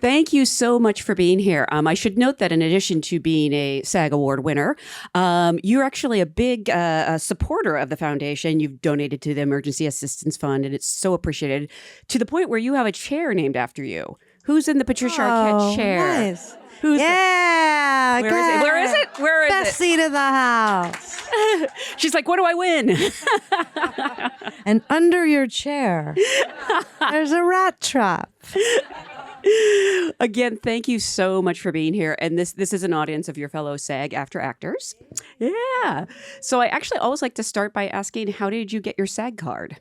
Thank you so much for being here. I should note that in addition to being a SAG Award winner, you're actually a big supporter of the foundation. You've donated to the Emergency Assistance Fund, and it's so appreciated to the point where you have a chair named after you. Who's in the Patricia Arquette chair? Nice. Who's yeah. Where is it? Where is it? Where is Best it? seat in the house. She's like, what do I win? And under your chair, there's a rat trap. Again, thank you so much for being here. And this is an audience of your fellow SAG-AFTRA actors. Yeah. So I actually always like to start by asking, how did you get your SAG card?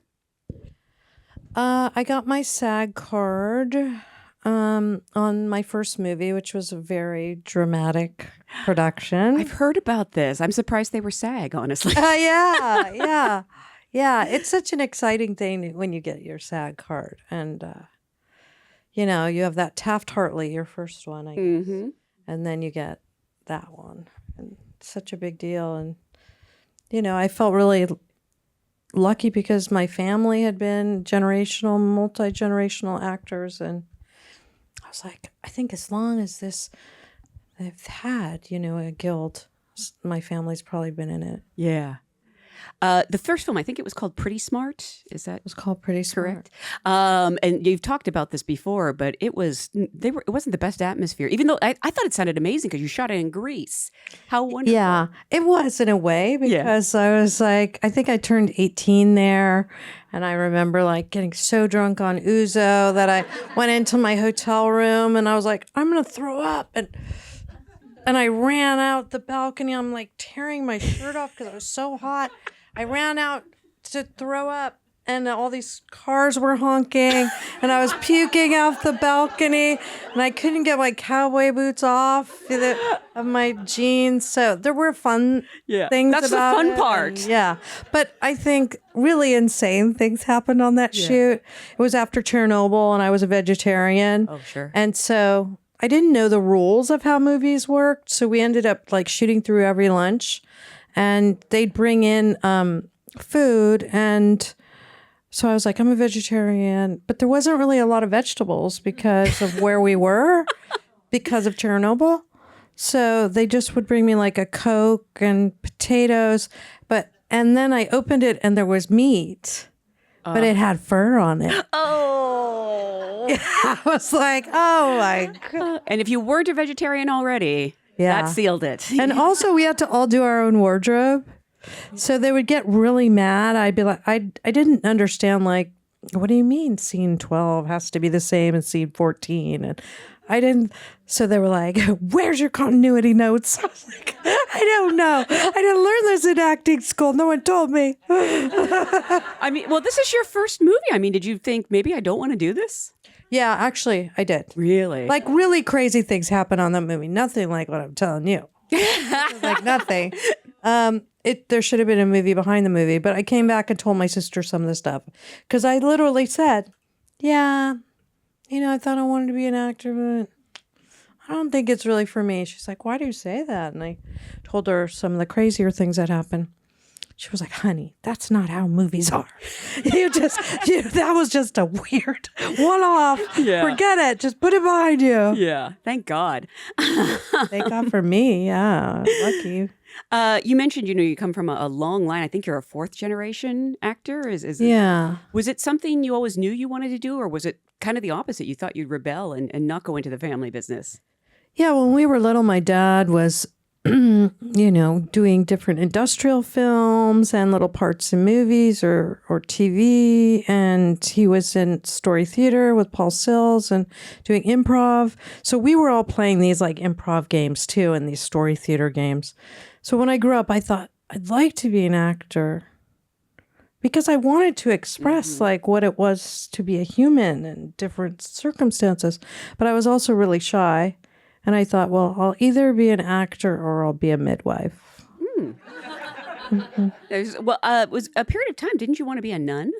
I got my SAG card on my first movie, which was a very dramatic production. I've heard about this. I'm surprised they were SAG, honestly. Yeah. It's such an exciting thing when you get your SAG card. And, you have that Taft-Hartley, your first one, I guess. Mm-hmm. And then you get that one. And it's such a big deal. And, I felt really lucky because my family had been multi-generational actors. And I was like, I think as long as they've had, a guild, my family's probably been in it. Yeah. The first film, I think it was called Pretty Smart. Is that? It was called Pretty Smart. Correct. And you've talked about this before, but it wasn't the best atmosphere, even though I thought it sounded amazing because you shot it in Greece. How wonderful. Yeah, it was in a way because I was like, I think I turned 18 there. And I remember getting so drunk on ouzo that I went into my hotel room and I was like, I'm going to throw up. And I ran out the balcony. I'm tearing my shirt off because it was so hot. I ran out to throw up and all these cars were honking and I was puking off the balcony and I couldn't get my cowboy boots off of my jeans. So there were fun things That's about the fun it. part. And, but I think really insane things happened on that shoot. It was after Chernobyl and I was a vegetarian. Oh, sure. And so I didn't know the rules of how movies worked. So we ended up shooting through every lunch and they'd bring in food. And so I was like, I'm a vegetarian, but there wasn't really a lot of vegetables because of where we were because of Chernobyl. So they just would bring me a Coke and potatoes. And then I opened it and there was meat, but it had fur on it. Oh. I was like, oh my God. And if you weren't a vegetarian already, that sealed it. And also we had to all do our own wardrobe. So they would get really mad. I'd be like, I didn't understand, what do you mean scene 12 has to be the same as scene 14? And I didn't. So they were like, where's your continuity notes? I was like, I don't know. I didn't learn this in acting school. No one told me. I mean, well, this is your first movie. I mean, did you think maybe I don't want to do this? Yeah, actually, I did. Really? Really crazy things happen on that movie. Nothing like what I'm telling you. Nothing. There should have been a movie behind the movie, but I came back and told my sister some of the stuff because I literally said, I thought I wanted to be an actor, but I don't think it's really for me. She's like, why do you say that? And I told her some of the crazier things that happened. She was like, honey, that's not how movies are. That was just a weird one-off. Yeah. Forget it. Just put it behind you. Yeah. Thank God. Thank God for me. Yeah. Lucky. You mentioned, you come from a long line. I think you're a fourth generation actor. Was it something you always knew you wanted to do, or was it kind of the opposite? You thought you'd rebel and not go into the family business? Yeah. When we were little, my dad was doing different industrial films and little parts in movies or TV. And he was in story theater with Paul Sills and doing improv. So we were all playing these improv games too, and these story theater games. So when I grew up, I thought I'd like to be an actor because I wanted to express what it was to be a human in different circumstances. But I was also really shy. And I thought, well, I'll either be an actor or I'll be a midwife. Well, it was a period of time. Didn't you want to be a nun?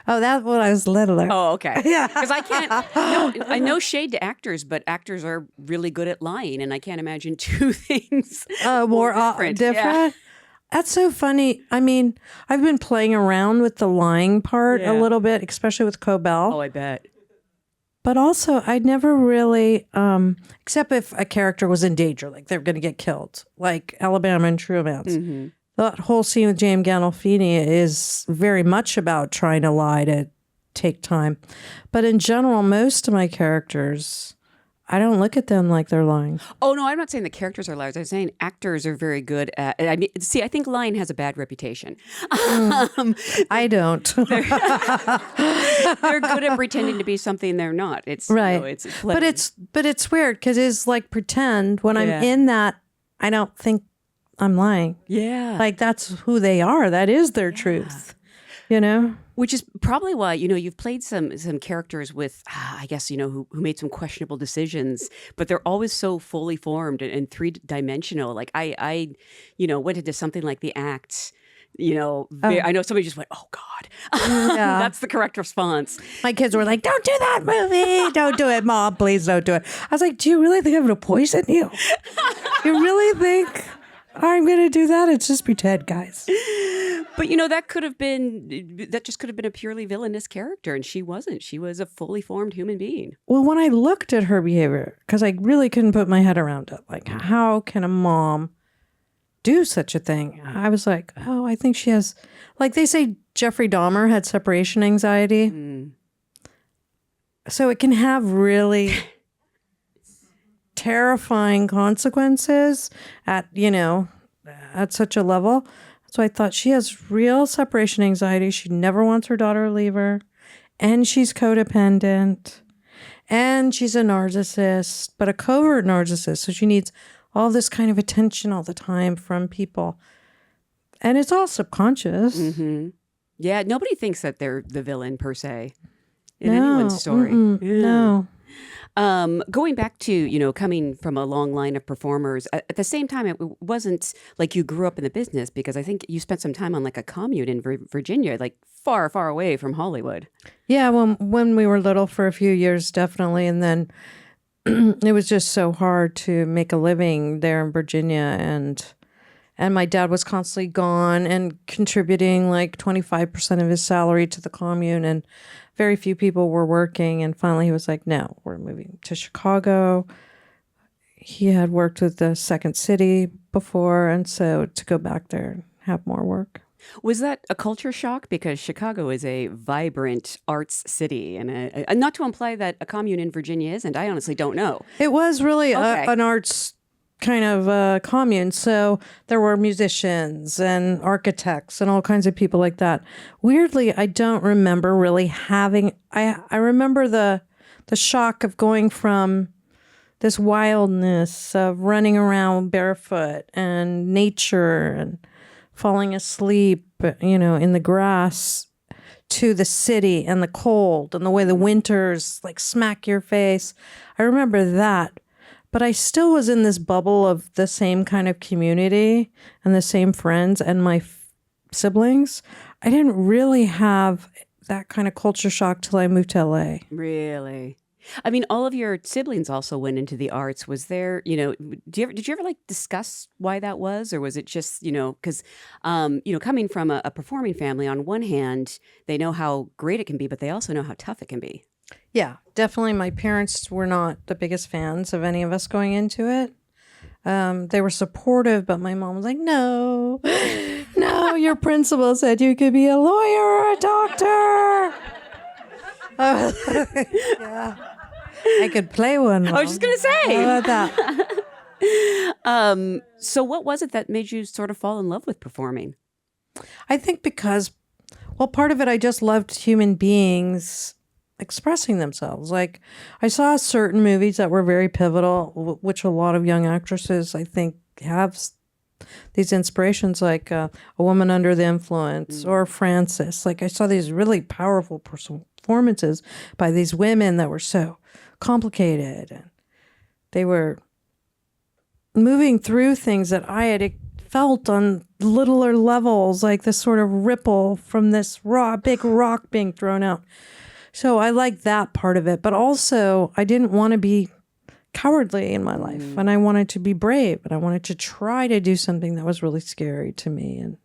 Oh, that's when I was littler. Oh, okay. Yeah. Because I can't, I know shade to actors, but actors are really good at lying. And I can't imagine two things more different. Yeah. That's so funny. I mean, I've been playing around with the lying part a little bit, especially with Cobell. Oh, I bet. But also, I never really, except if a character was in danger, like they're going to get killed, like Alabama and True Romance. Mm-hmm. That whole scene with James Gandolfini is very much about trying to lie to take time. But in general, most of my characters, I don't look at them like they're lying. Oh, no, I'm not saying the characters are liars. I'm saying actors are very good at, I mean, see, I think lying has a bad reputation. I don't. They're good at pretending to be something they're not. It's right. You know, it's but it's weird because it's like pretend. When I'm Yeah. in that, I don't think I'm lying. yeah. Like that's who they are. That is their truth. You know? Which is probably why, you know, you've played some characters with, I guess, you know, who made some questionable decisions, but they're always so fully formed and three-dimensional. Like I you know, went into something like The Act, you know, I know somebody just went, oh God. Yeah. That's the correct response. My kids were like, don't do that movie. Don't do it, Mom. Please don't do it. I was like, do you really think I'm going to poison you? You really think I'm going to do that? It's just pretend, guys. But, you know, that just could have been a purely villainous character. And she wasn't. She was a fully formed human being. Well, when I looked at her behavior, because I really couldn't put my head around it, like, how can a mom do such a thing? I was like, oh, I think she has, like they say Jeffrey Dahmer had separation anxiety. So it can have really terrifying consequences at such a level. So I thought she has real separation anxiety. She never wants her daughter to leave her. And she's codependent. And she's a narcissist, but a covert narcissist. So she needs all this kind of attention all the time from people. And it's all subconscious. Mm-hmm. Yeah, nobody thinks that they're the villain per se in anyone's story. No. Going back to, you know, coming from a long line of performers, at the same time, it wasn't like you grew up in the business, because I think you spent some time on like a commune in Virginia, like far, far away from Hollywood. Yeah, when we were little for a few years, definitely. And then it was just so hard to make a living there in Virginia. And my dad was constantly gone and contributing like 25% of his salary to the commune. And very few people were working. And finally he was like, no, we're moving to Chicago. He had worked with the Second City before. And so to go back there and have more work. Was that a culture shock? Because Chicago is a vibrant arts city. And not to imply that a commune in Virginia isn't. I honestly don't know. It was really an arts kind of commune. So there were musicians and architects and all kinds of people like that. Weirdly, I don't remember really having, I remember the shock of going from this wildness of running around barefoot and nature and falling asleep, you know, in the grass, to the city and the cold and the way the winters like smack your face. I remember that. But I still was in this bubble of the same kind of community and the same friends and my siblings. I didn't really have that kind of culture shock till I moved to LA. Really? I mean, all of your siblings also went into the arts. Was there, you know, did you ever like discuss why that was? Or was it just, you know, because, you know, coming from a performing family, on one hand, they know how great it can be, but they also know how tough it can be. Yeah, definitely. My parents were not the biggest fans of any of us going into it. They were supportive, but my mom was like, no, your principal said you could be a lawyer or a doctor. Yeah, I could play one. Mom. I was just going to say. How about that? So what was it that made you sort of fall in love with performing? I think because, well, part of it, I just loved human beings expressing themselves. Like I saw certain movies that were very pivotal, which a lot of young actresses, I think, have these inspirations, like A Woman Under the Influence or Frances. Like I saw these really powerful performances by these women that were so complicated, and they were moving through things that I had felt on littler levels, like this sort of ripple from this big rock being thrown out. So I liked that part of it, but also I didn't want to be cowardly in my life, and I wanted to be brave, and I wanted to try to do something that was really scary to me. And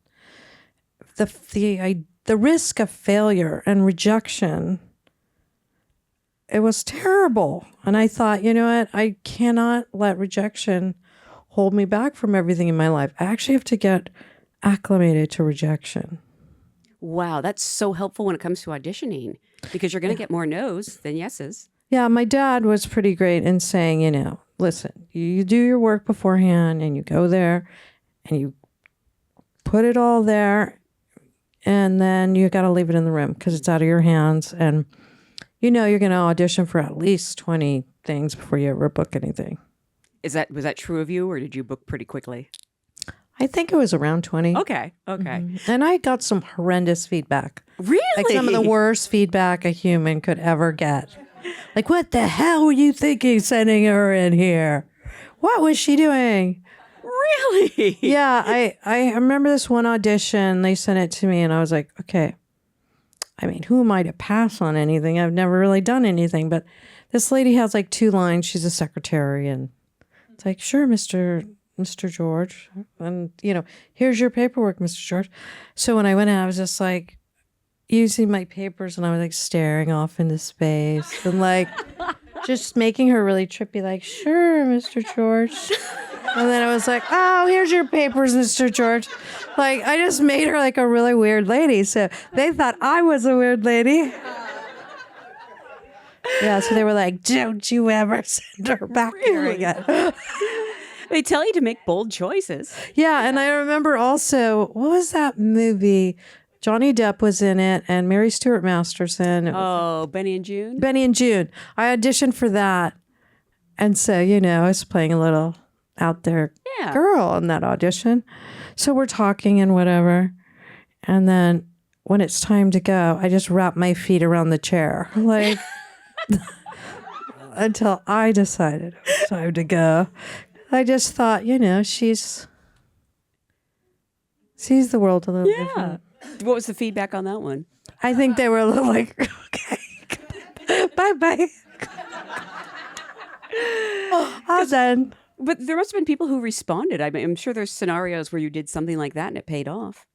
the risk of failure and rejection it was terrible. And I thought, you know what? I cannot let rejection hold me back from everything in my life. I actually have to get acclimated to rejection. Wow, that's so helpful when it comes to auditioning because you're going to get more no's than yeses. Yeah, my dad was pretty great in saying, you know, listen, you do your work beforehand and you go there and you put it all there and then you got to leave it in the room because it's out of your hands. And you know you're going to audition for at least 20 things before you ever book anything. Was that true of you or did you book pretty quickly? I think it was around 20. Okay. Mm-hmm. And I got some horrendous feedback. Really? Like some of the worst feedback a human could ever get. Like, what the hell were you thinking sending her in here? What was she doing? Really? Yeah, I remember this one audition. They sent it to me and I was like, okay. I mean, who am I to pass on anything? I've never really done anything. But this lady has like 2 lines. She's a secretary. And it's like, sure, Mr. George. And, you know, here's your paperwork, Mr. George. So when I went in, I was just like using my papers and I was like staring off into space and like just making her really trippy, like, sure, Mr. George. And then I was like, oh, here's your papers, Mr. George. Like, I just made her like a really weird lady. So they thought I was a weird lady. Yeah, so they were like, don't you ever send her back here again. They tell you to make bold choices. Yeah, and I remember also, what was that movie? Johnny Depp was in it, and Mary Stuart Masterson. Oh, Benny and June? Benny and June. I auditioned for that. And so, you know, I was playing a little out there girl in that audition. So we're talking and whatever. And then when it's time to go, I just wrap my feet around the chair. Like, until I decided it was time to go. I just thought, you know, she sees the world a little different. What was the feedback on that one? I think they were a little like, okay, bye-bye. I'm done. But there must have been people who responded. I mean, I'm sure there's scenarios where you did something like that and it paid off.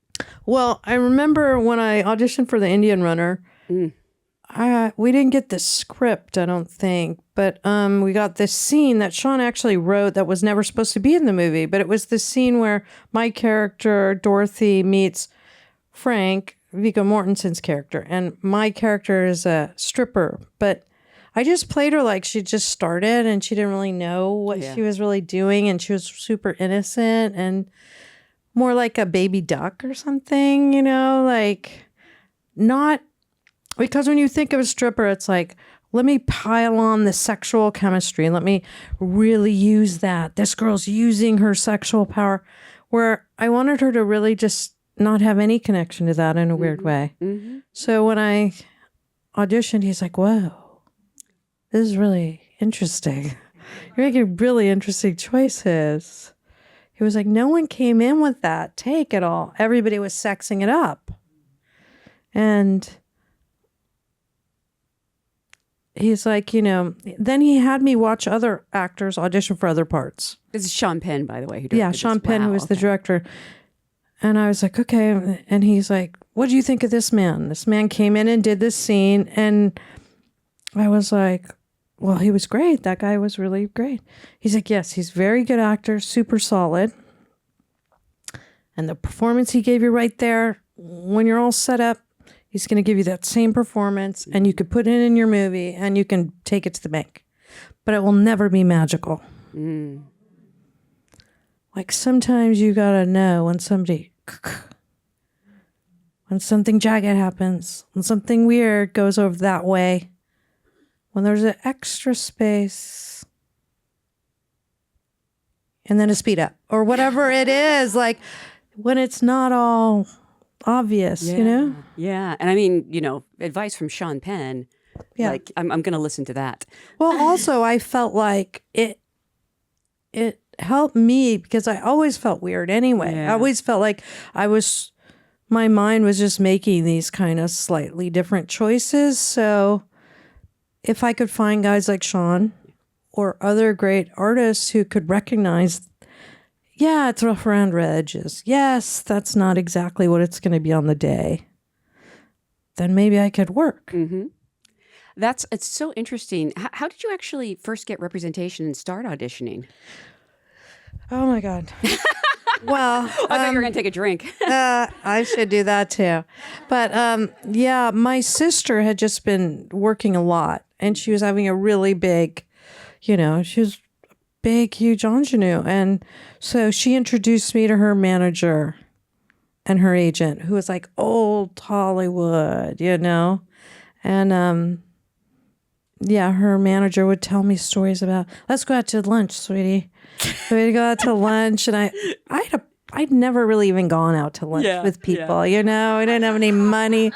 Well, I remember when I auditioned for the Indian Runner, we didn't get the script, I don't think, but we got this scene that Sean actually wrote that was never supposed to be in the movie, but it was the scene where my character, Dorothy, meets Frank, Viggo Mortensen's character, and my character is a stripper, but I just played her like she just started and she didn't really know what she was really doing, and she was super innocent and more like a baby duck or something, you know, like not... Because when you think of a stripper, it's like, let me pile on the sexual chemistry and let me really use that. This girl's using her sexual power, where I wanted her to really just not have any connection to that in a weird way. Mm-hmm. So when I auditioned, he's like, whoa, this is really interesting. You're making really interesting choices. He was like, no one came in with that take at all. Everybody was sexing it up. And... he's like, you know, then he had me watch other actors audition for other parts. This is Sean Penn, by the way. Who directed Sean this. Penn, who was the director. And I was like, okay. And he's like, what do you think of this man? This man came in and did this scene. And I was like, well, he was great. That guy was really great. He's like, yes, he's a very good actor, super solid. And the performance he gave you right there, when you're all set up, he's going to give you that same performance, and you could put it in your movie, and you can take it to the bank. But it will never be magical. Mm. Like sometimes you got to know when something jagged happens, when something weird goes over that way, when there's an extra space, and then a speed up, or whatever it is, like when it's not all... obvious, you know? Yeah. And I mean, you know, advice from Sean Penn, like I'm going to listen to that. Well, also I felt like it helped me because I always felt weird anyway. I always felt like my mind was just making these kind of slightly different choices. So if I could find guys like Sean or other great artists who could recognize, yeah, it's rough around the edges. Yes, that's not exactly what it's going to be on the day. Then maybe I could work. Mm-hmm. It's so interesting. How did you actually first get representation and start auditioning? Oh my God. Well, I thought you were going to take a drink. I should do that too. But yeah, my sister had just been working a lot and she was having a really big, she was a big, huge ingenue. And so she introduced me to her manager and her agent, who was like old Hollywood, And yeah, her manager would tell me stories about, let's go out to lunch, sweetie. So we'd go out to lunch, and I'd never really even gone out to lunch with people, I didn't have any money.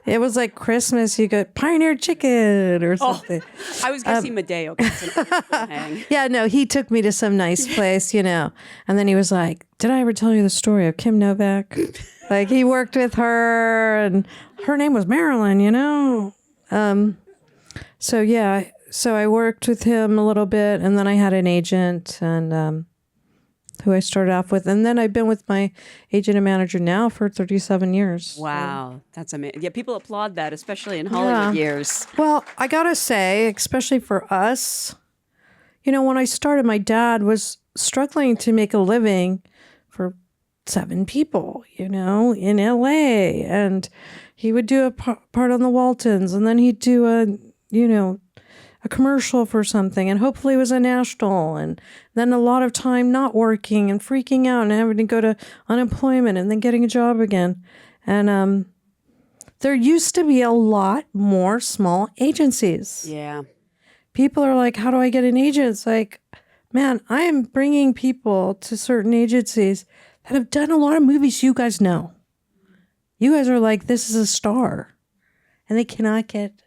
It was like Christmas, you got Pioneer Chicken or something. I was guessing Madeo gets an hang. Yeah, no, he took me to some nice place, And then he was like, did I ever tell you the story of Kim Novak? Like, he worked with her, and her name was Marilyn, So yeah, so I worked with him a little bit, and then I had an agent, and who I started off with, and then I've been with my agent and manager now for 37 years. Wow, that's amazing. Yeah, people applaud that, especially in Hollywood years. Well, I gotta say, especially for us, when I started, my dad was struggling to make a living for 7 people, in LA, and he would do a part on the Waltons, and then he'd do a commercial for something, and hopefully it was a national, and then a lot of time not working and freaking out and having to go to unemployment and then getting a job again. And there used to be a lot more small agencies. Yeah. People are like, how do I get an agent? It's like, man, I am bringing people to certain agencies that have done a lot of movies you guys know. You guys are like, this is a star, and they cannot get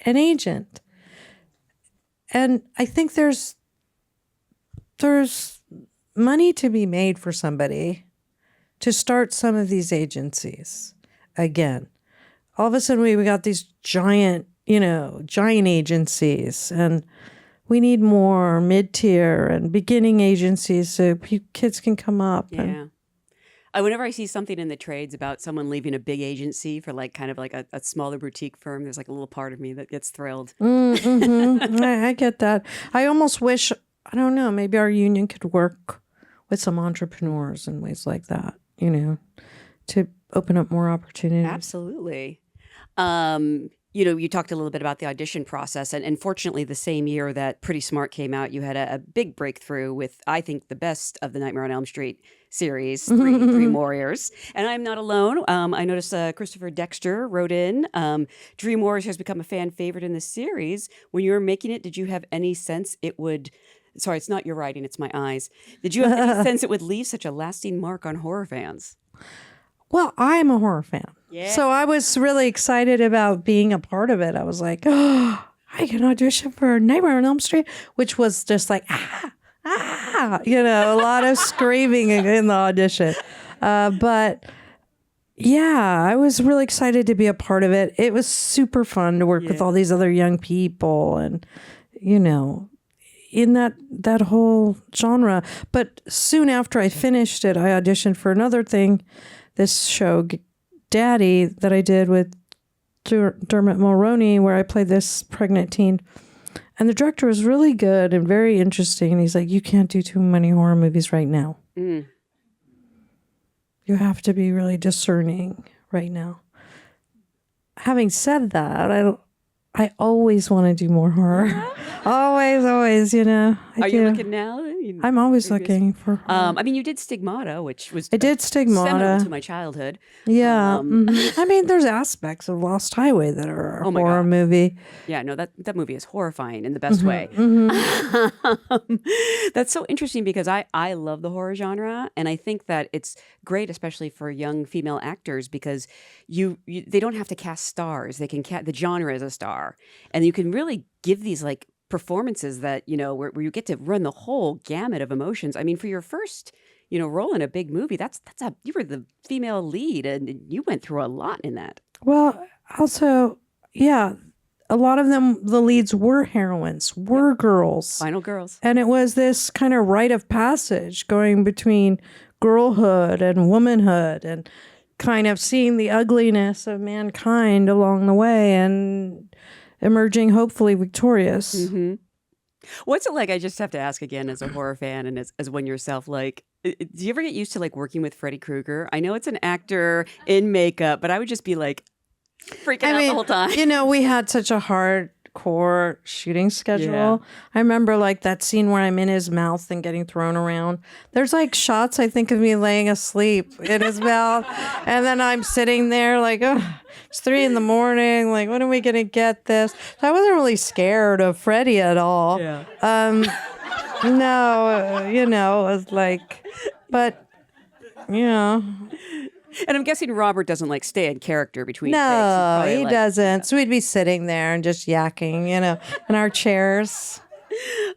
an agent. And I think there's money to be made for somebody to start some of these agencies again. All of a sudden we got these giant agencies, and we need more mid-tier and beginning agencies so kids can come up. Yeah. Whenever I see something in the trades about someone leaving a big agency for kind of like a smaller boutique firm, there's like a little part of me that gets thrilled. Mm-hmm. I get that. I almost wish, I don't know, maybe our union could work with some entrepreneurs in ways like that, to open up more opportunities. Absolutely. You talked a little bit about the audition process, and fortunately, the same year that Pretty Smart came out, you had a big breakthrough with, I think, the best of the Nightmare on Elm Street series, Dream Warriors. And I'm not alone. I noticed Christopher Dexter wrote in, Dream Warriors has become a fan favorite in the series. When you were making it, did you have any sense it would... Sorry, it's not your writing, it's my eyes. Did you have any sense it would leave such a lasting mark on horror fans? Well, I'm a horror fan. Yeah. So I was really excited about being a part of it. I was like, oh, I can audition for Nightmare on Elm Street, which was just like, a lot of screaming in the audition. But yeah, I was really excited to be a part of it. It was super fun to work with all these other young people and, in that whole genre. But soon after I finished it, I auditioned for another thing, this show, Daddy, that I did with Dermot Mulroney, where I played this pregnant teen. And the director was really good and very interesting. And he's like, you can't do too many horror movies right now. You have to be really discerning right now. Having said that, I always want to do more horror. Always, Are you looking now? I'm always looking for horror. You did Stigmata, which was I did Stigmata. seminal to my childhood. Yeah. There's aspects of Lost Highway that are a horror movie. Yeah, no, that movie is horrifying in the best way. That's so interesting because I love the horror genre, and I think that it's great, especially for young female actors, because they don't have to cast stars. They can the genre is a star, and you can really give these performances that where you get to run the whole gamut of emotions. For your first role in a big movie, you were the female lead, and you went through a lot in that. Well, also, yeah, a lot of them, the leads were heroines, were girls, Final girls, and it was this kind of rite of passage going between girlhood and womanhood, and kind of seeing the ugliness of mankind along the way, and emerging, hopefully victorious. Mm-hmm. What's it like? I just have to ask again, as a horror fan and as one yourself, like, do you ever get used to like working with Freddy Krueger? I know it's an actor in makeup, but I would just be like freaking out the whole time. You know, we had such a hardcore shooting schedule. Yeah. I remember like that scene where I'm in his mouth and getting thrown around. There's like shots, I think, of me laying asleep in his mouth. And then I'm sitting there like, oh, it's 3 a.m. Like, when are we going to get this? So I wasn't really scared of Freddy at all. Yeah. No, you know, it was like, but, you know. And I'm guessing Robert doesn't like stay in character between No, takes. he doesn't. So we'd be sitting there and just yakking, you know, in our chairs.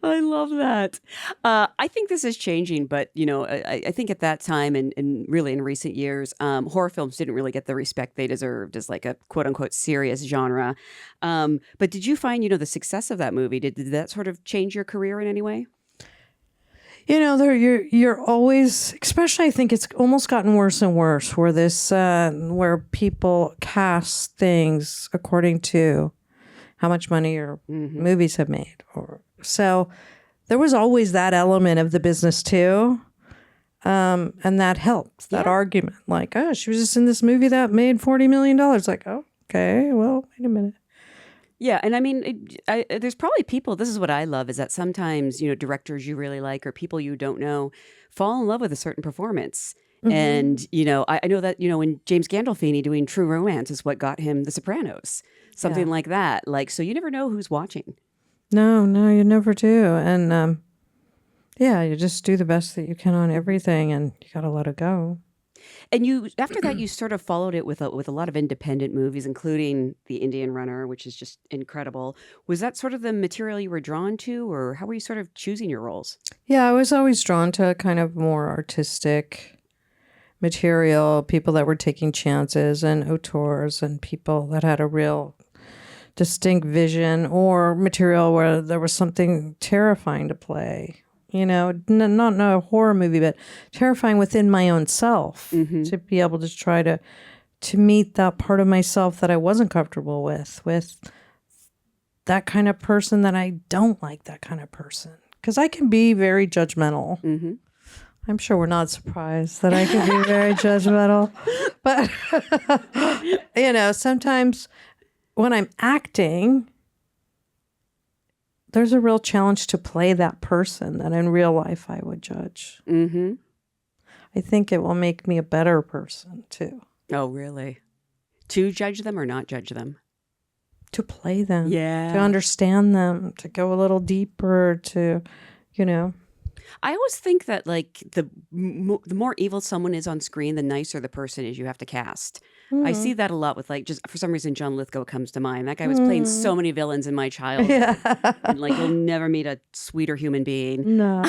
I love that. I think this is changing, but you know, I think at that time and really in recent years, horror films didn't really get the respect they deserved as like a quote unquote serious genre. But did you find, you know, the success of that movie, did that sort of change your career in any way? You know, you're always, especially I think it's almost gotten worse and worse where where people cast things according to how much money your movies have made. So there was always that element of the business too. And that helped, that argument. Like, oh, she was just in this movie that made $40 million. Like, oh, okay, well, wait a minute. Yeah, and I mean, there's probably people, this is what I love, is that sometimes, you know, directors you really like or people you don't know fall in love with a certain performance. And, you know, I know that, you know, when James Gandolfini doing True Romance is what got him The Sopranos, something like that. Like, so you never know who's watching. No, you never do. And yeah, you just do the best that you can on everything and you got to let it go. And you, after that, you sort of followed it with a lot of independent movies, including The Indian Runner, which is just incredible. Was that sort of the material you were drawn to, or how were you sort of choosing your roles? Yeah, I was always drawn to kind of more artistic material, people that were taking chances and auteurs and people that had a real distinct vision or material where there was something terrifying to play. You know, not a horror movie, but terrifying within my own self to be able to try to meet that part of myself that I wasn't comfortable with that kind of person that I don't like that kind of person. Because I can be very judgmental. I'm sure we're not surprised that I can be very judgmental. But, you know, sometimes when I'm acting, there's a real challenge to play that person that in real life I would judge. I think it will make me a better person too. Oh, really? To judge them or not judge them? To play them. Yeah. To understand them, to go a little deeper, to, you know. I always think that like the more evil someone is on screen, the nicer the person is you have to cast. I see that a lot with like, just for some reason, John Lithgow comes to mind. That guy was playing so many villains in my childhood. And like, you'll never meet a sweeter human being. No.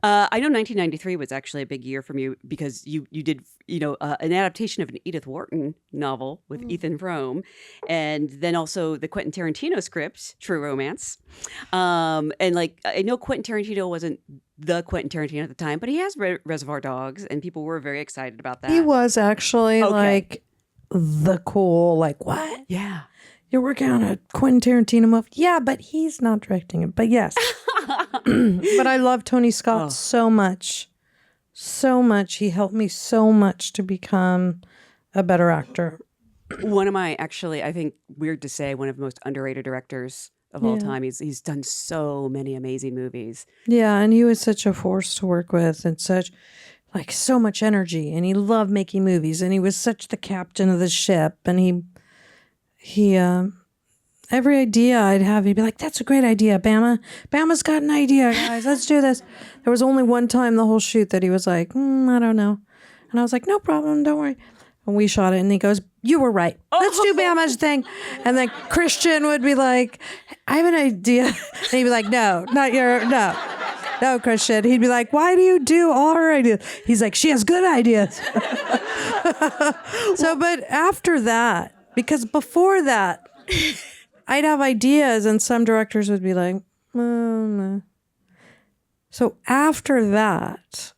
I know 1993 was actually a big year from you because you did, you know, an adaptation of an Edith Wharton novel with Ethan Frome. And then also the Quentin Tarantino script, True Romance. And like, I know Quentin Tarantino wasn't the Quentin Tarantino at the time, but he has Reservoir Dogs, and people were very excited about that. He was actually like the cool, like, what? Yeah. You're working on a Quentin Tarantino movie? Yeah, but he's not directing it. But yes. But I love Tony Scott so much. So much. He helped me so much to become a better actor. One of my, actually, I think, weird to say, one of the most underrated directors of all time. He's done so many amazing movies. Yeah, and he was such a force to work with and such, like, so much energy. And he loved making movies. And he was such the captain of the ship. And he every idea I'd have, he'd be like, that's a great idea, Bama. Bama's got an idea, guys. Let's do this. There was only one time the whole shoot that he was like, I don't know. And I was like, no problem, don't worry. And we shot it, and he goes, you were right. Let's do Bama's thing. And then Christian would be like, I have an idea. And he'd be like, no, Christian. He'd be like, why do you do all her ideas? He's like, she has good ideas. So, but after that, because before that, I'd have ideas, and some directors would be like, no. So after that,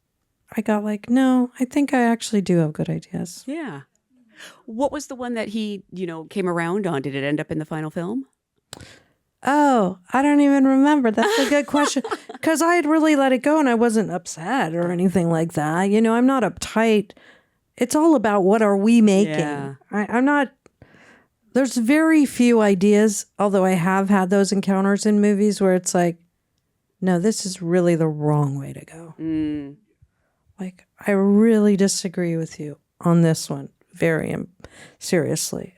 I got like, no, I think I actually do have good ideas. Yeah. What was the one that he, came around on? Did it end up in the final film? Oh, I don't even remember. That's a good question. Because I had really let it go and I wasn't upset or anything like that. I'm not uptight. It's all about what are we making. Yeah. I'm not, there's very few ideas, although I have had those encounters in movies where it's like, no, this is really the wrong way to go. Like, I really disagree with you on this one, very seriously.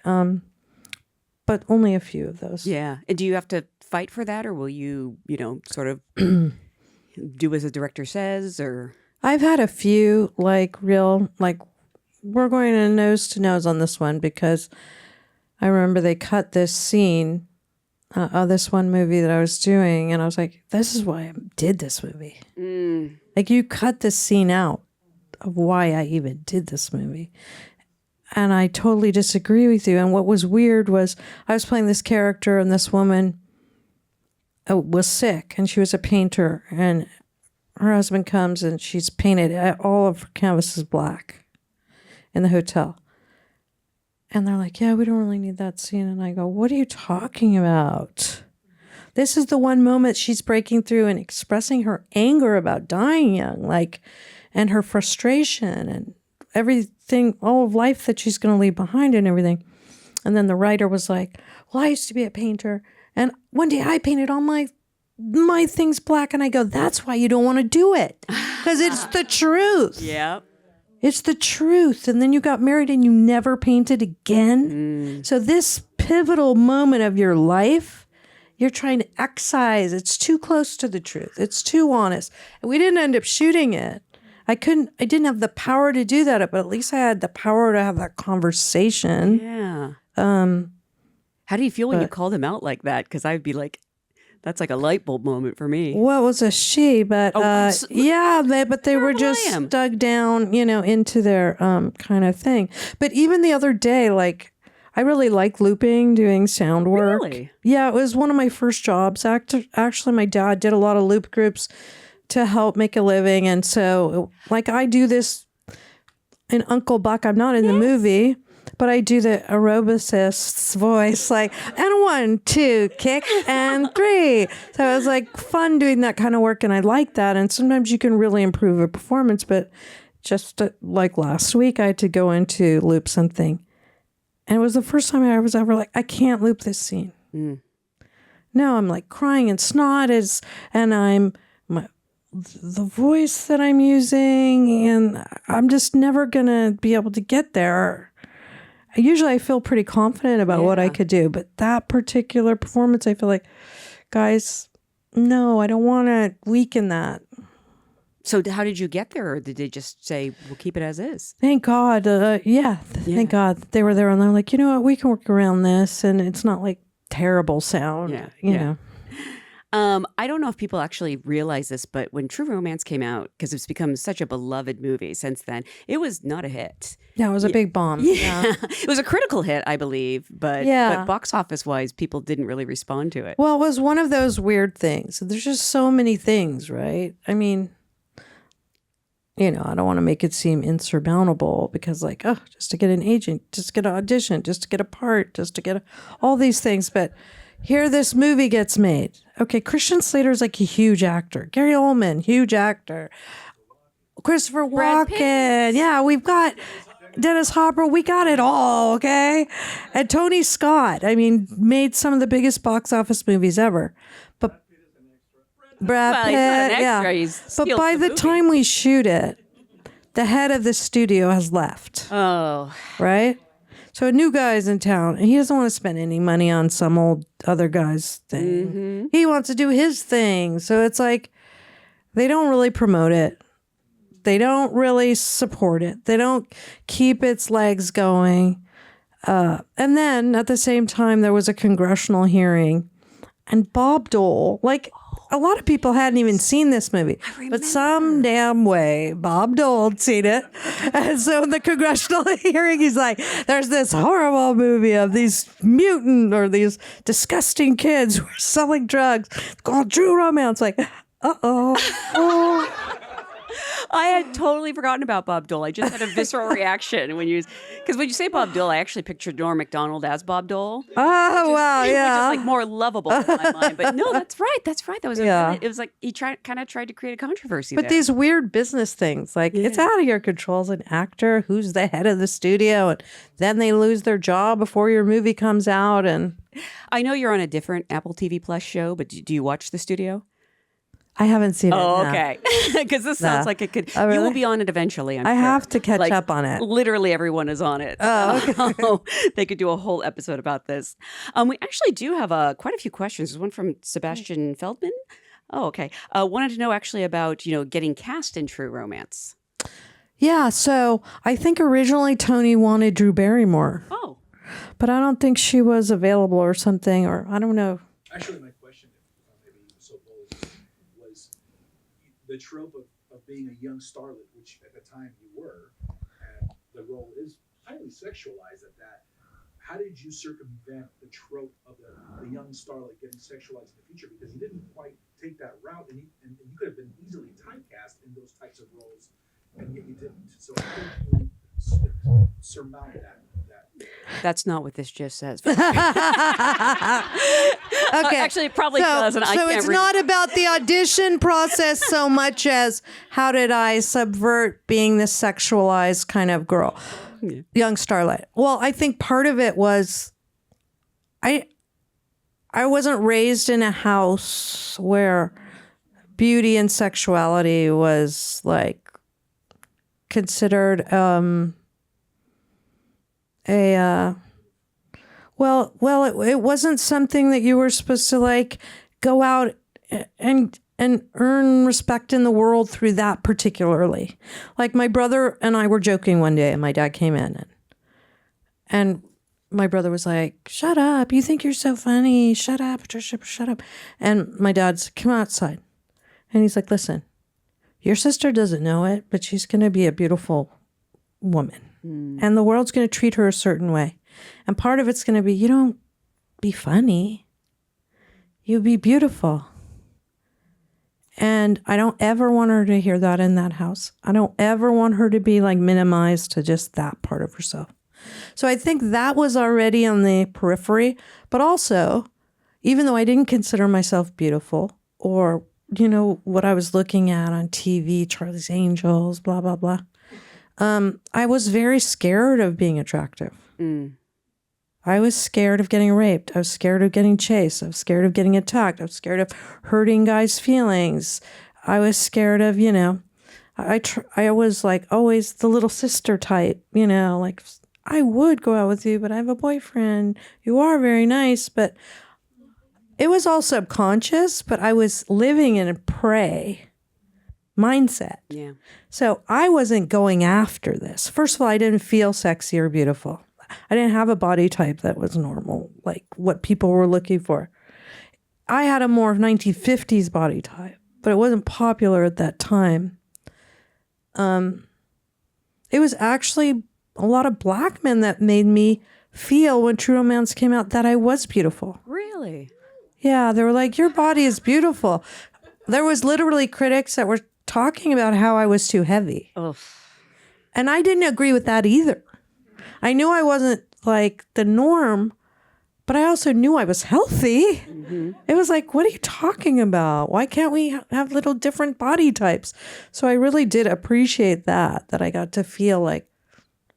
But only a few of those. Yeah. And do you have to fight for that, or will you, sort of do as the director says, or? I've had a few, we're going to nose on this one because I remember they cut this scene of this one movie that I was doing, and I was like, this is why I did this movie. Like, you cut this scene out of why I even did this movie. And I totally disagree with you. And what was weird was I was playing this character and this woman was sick and she was a painter. And her husband comes and she's painted all of her canvases black in the hotel. And they're like, yeah, we don't really need that scene. And I go, what are you talking about? This is the one moment she's breaking through and expressing her anger about dying young, and her frustration and everything, all of life that she's going to leave behind and everything. And then the writer was like, well, I used to be a painter. And one day I painted all my things black. And I go, that's why you don't want to do it. Because it's the truth. Yep. It's the truth. And then you got married and you never painted again. So this pivotal moment of your life, you're trying to excise. It's too close to the truth. It's too honest. And we didn't end up shooting it. I didn't have the power to do that, but at least I had the power to have that conversation. Yeah. How do you feel when you call them out like that? Because I'd be like, that's like a light bulb moment for me. Well, it was a she, but they were just dug down, into their kind of thing. But even the other day, I really like looping, doing sound work. Really? Yeah, it was one of my first jobs. Actually, my dad did a lot of loop groups to help make a living. And so, I do this in Uncle Buck. I'm not in the movie, but I do the aerobicist's voice, and 1, 2, kick, and 3. So it was fun doing that kind of work, and I like that. And sometimes you can really improve a performance. But just last week, I had to go into loop something. And it was the first time I was ever I can't loop this scene. Now I'm crying and snot and the voice that I'm using, and I'm just never going to be able to get there. Usually I feel pretty confident about what I could do, but that particular performance, I feel guys, no, I don't want to weaken that. So how did you get there? Or did they just say, we'll keep it as is? Thank God. Thank God they were there, and they're like, you know what, we can work around this, and it's not terrible sound, you know. I don't know if people actually realize this, but when True Romance came out, because it's become such a beloved movie since then, it was not a hit. Yeah, it was a big bomb. Yeah. It was a critical hit, I believe, but box office wise, people didn't really respond to it. Well, it was one of those weird things. There's just so many things, right? I mean, I don't want to make it seem insurmountable because just to get an agent, just to get an audition, just to get a part, just to get all these things. But here this movie gets made. Okay, Christian Slater's a huge actor. Gary Oldman, huge actor. Christopher Walken. Yeah, we've got Dennis Hopper. We got it all, okay? And Tony Scott, made some of the biggest box office movies ever. But Brad Pitt, he's not an extra. He's but by the time we shoot it, the head of the studio has left. Oh. Right? So a new guy's in town, and he doesn't want to spend any money on some old other guy's thing. He wants to do his thing. So it's they don't really promote it. They don't really support it. They don't keep its legs going. And then at the same time, there was a congressional hearing, and Bob Dole, a lot of people hadn't even seen this movie, but some damn way Bob Dole had seen it. And so in the congressional hearing, he's like, there's this horrible movie of these mutant or these disgusting kids who are selling drugs called True Romance. Uh-oh. I had totally forgotten about Bob Dole. I just had a visceral reaction because when you say Bob Dole, I actually pictured Norm Macdonald as Bob Dole. Oh, wow, yeah. Which is like more lovable in my mind. But no, that's right. That's right. That was Yeah. it was like he tried to create a controversy But there. these weird business things, like it's out of your control as an actor. Who's the head of the studio? And then they lose their job before your movie comes out. And I know you're on a different Apple TV Plus show, but do you watch The Studio? I haven't seen it. Oh, no. okay. Because this sounds like it could. Oh, really? You will be on it eventually. I have to catch up on it. Literally everyone is on it. Oh, okay. They could do a whole episode about this. We actually do have quite a few questions. There's one from Sebastian Feldman. Oh, okay. Wanted to know actually about getting cast in True Romance. Yeah. So I think originally Tony wanted Drew Barrymore. Oh. But I don't think she was available or something, or I don't know. Actually, my question, if maybe you were so bold, was the trope of being a young starlet, which at the time you were, and the role is highly sexualized at that. How did you circumvent the trope of the young starlet getting sexualized in the future? Because you didn't quite take that route, and you could have been easily typecast in those types of roles, and yet you didn't. So how did you surmount that? That's not what this just says. Okay. Actually, it probably does. And I so can't it's read. not about the audition process so much as how did I subvert being this sexualized kind of girl, young starlet. Well, I think part of it was I wasn't raised in a house where beauty and sexuality was like considered it wasn't something that you were supposed to like go out and earn respect in the world through that particularly. Like my brother and I were joking one day and my dad came in and my brother was like, "Shut up. You think you're so funny. Shut up, Patricia, shut up." And my dad's, "Come outside." And he's like, "Listen, your sister doesn't know it, but she's going to be a beautiful woman. And the world's going to treat her a certain way. And part of it's going to be, you don't be funny. You be beautiful. And I don't ever want her to hear that in that house. I don't ever want her to be like minimized to just that part of herself." So I think that was already on the periphery. But also, even though I didn't consider myself beautiful or, what I was looking at on TV, Charlie's Angels, blah, blah, blah. I was very scared of being attractive. I was scared of getting raped. I was scared of getting chased. I was scared of getting attacked. I was scared of hurting guys' feelings. I was scared of, I was like always the little sister type, like I would go out with you, but I have a boyfriend. You are very nice, but it was all subconscious, but I was living in a prey mindset. Yeah. So I wasn't going after this. First of all, I didn't feel sexy or beautiful. I didn't have a body type that was normal, like what people were looking for. I had a more 1950s body type, but it wasn't popular at that time. It was actually a lot of black men that made me feel when True Romance came out that I was beautiful. Really? Yeah, they were like, "Your body is beautiful." There was literally critics that were talking about how I was too heavy. Oh. And I didn't agree with that either. I knew I wasn't like the norm, but I also knew I was healthy. Mm-hmm. It was like, what are you talking about? Why can't we have little different body types? So I really did appreciate that I got to feel like,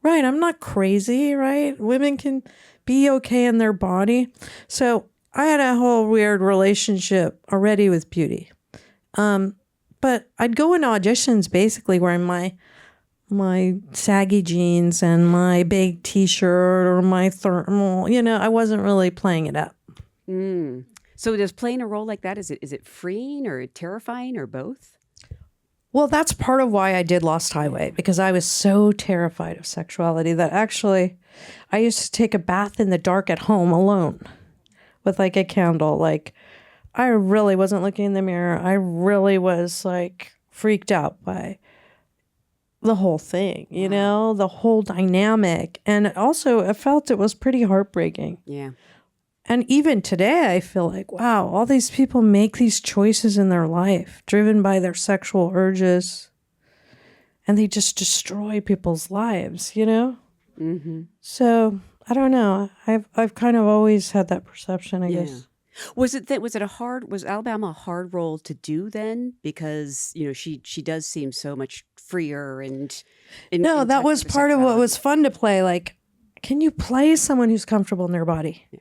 right, I'm not crazy, right? Women can be okay in their body. So I had a whole weird relationship already with beauty. But I'd go in auditions basically wearing my saggy jeans and my big t-shirt or my thermal, I wasn't really playing it up. So does playing a role like that, is it freeing or terrifying or both? Well, that's part of why I did Lost Highway, because I was so terrified of sexuality that actually I used to take a bath in the dark at home alone with like a candle. Like I really wasn't looking in the mirror. I really was like freaked out by the whole thing, the whole dynamic. And also I felt it was pretty heartbreaking. Yeah. And even today, I feel like, wow, all these people make these choices in their life driven by their sexual urges. and they just destroy people's lives, you know? Mm-hmm. So I don't know. I've kind of always had that perception, I guess. Was Alabama a hard role to do then? Because, you know, she does seem so much freer and No, in that touch was with her part of what sexuality. was fun to play. Like, can you play someone who's comfortable in their body? Yeah.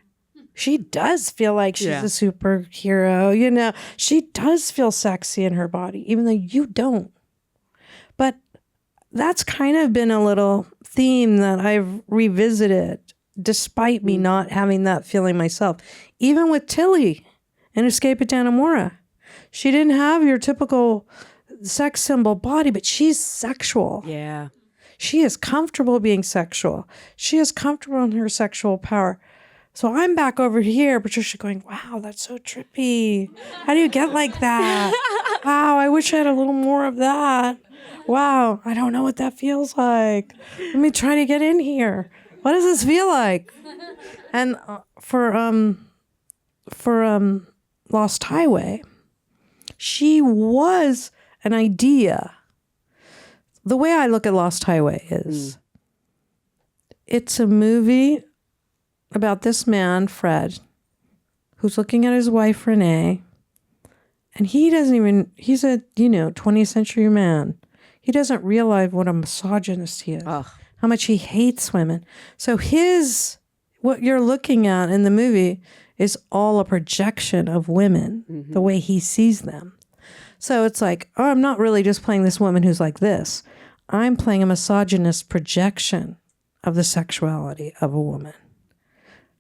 She does feel like she's Yeah. a superhero, you know. She does feel sexy in her body, even though you don't. But that's kind of been a little theme that I've revisited, despite me not having that feeling myself. Even with Tilly in Escape at Dannemora, she didn't have your typical sex symbol body, but she's sexual. Yeah. She is comfortable being sexual. She is comfortable in her sexual power. So I'm back over here, Patricia, going, wow, that's so trippy. How do you get like that? Wow, I wish I had a little more of that. Wow, I don't know what that feels like. Let me try to get in here. What does this feel like? And for Lost Highway, she was an idea. The way I look at Lost Highway is it's a movie about this man, Fred, who's looking at his wife, Renee, and he's a, 20th century man. He doesn't realize what a misogynist he is, Ugh. how much he hates women. So what you're looking at in the movie is all a projection of women, the way he sees them. So it's like, oh, I'm not really just playing this woman who's like this. I'm playing a misogynist projection of the sexuality of a woman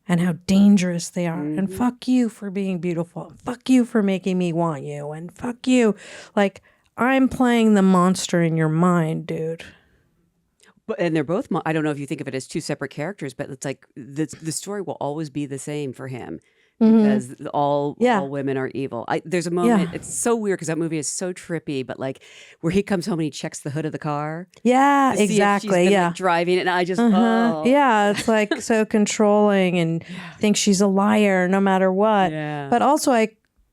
and how dangerous they are. And fuck you for being beautiful. Fuck you for making me want you. And fuck you. Like, I'm playing the monster in your mind, dude. And they're both, I don't know if you think of it as two separate characters, but it's like the story will always be the same for him. Because all women are evil. There's a moment, it's so weird because that movie is so trippy, but like where he comes home and he checks the hood of the car. Yeah, to see if exactly. she's been, Yeah. like, driving it, and I just, Yeah, it's like so controlling and thinks she's a liar no matter what. Yeah. But also,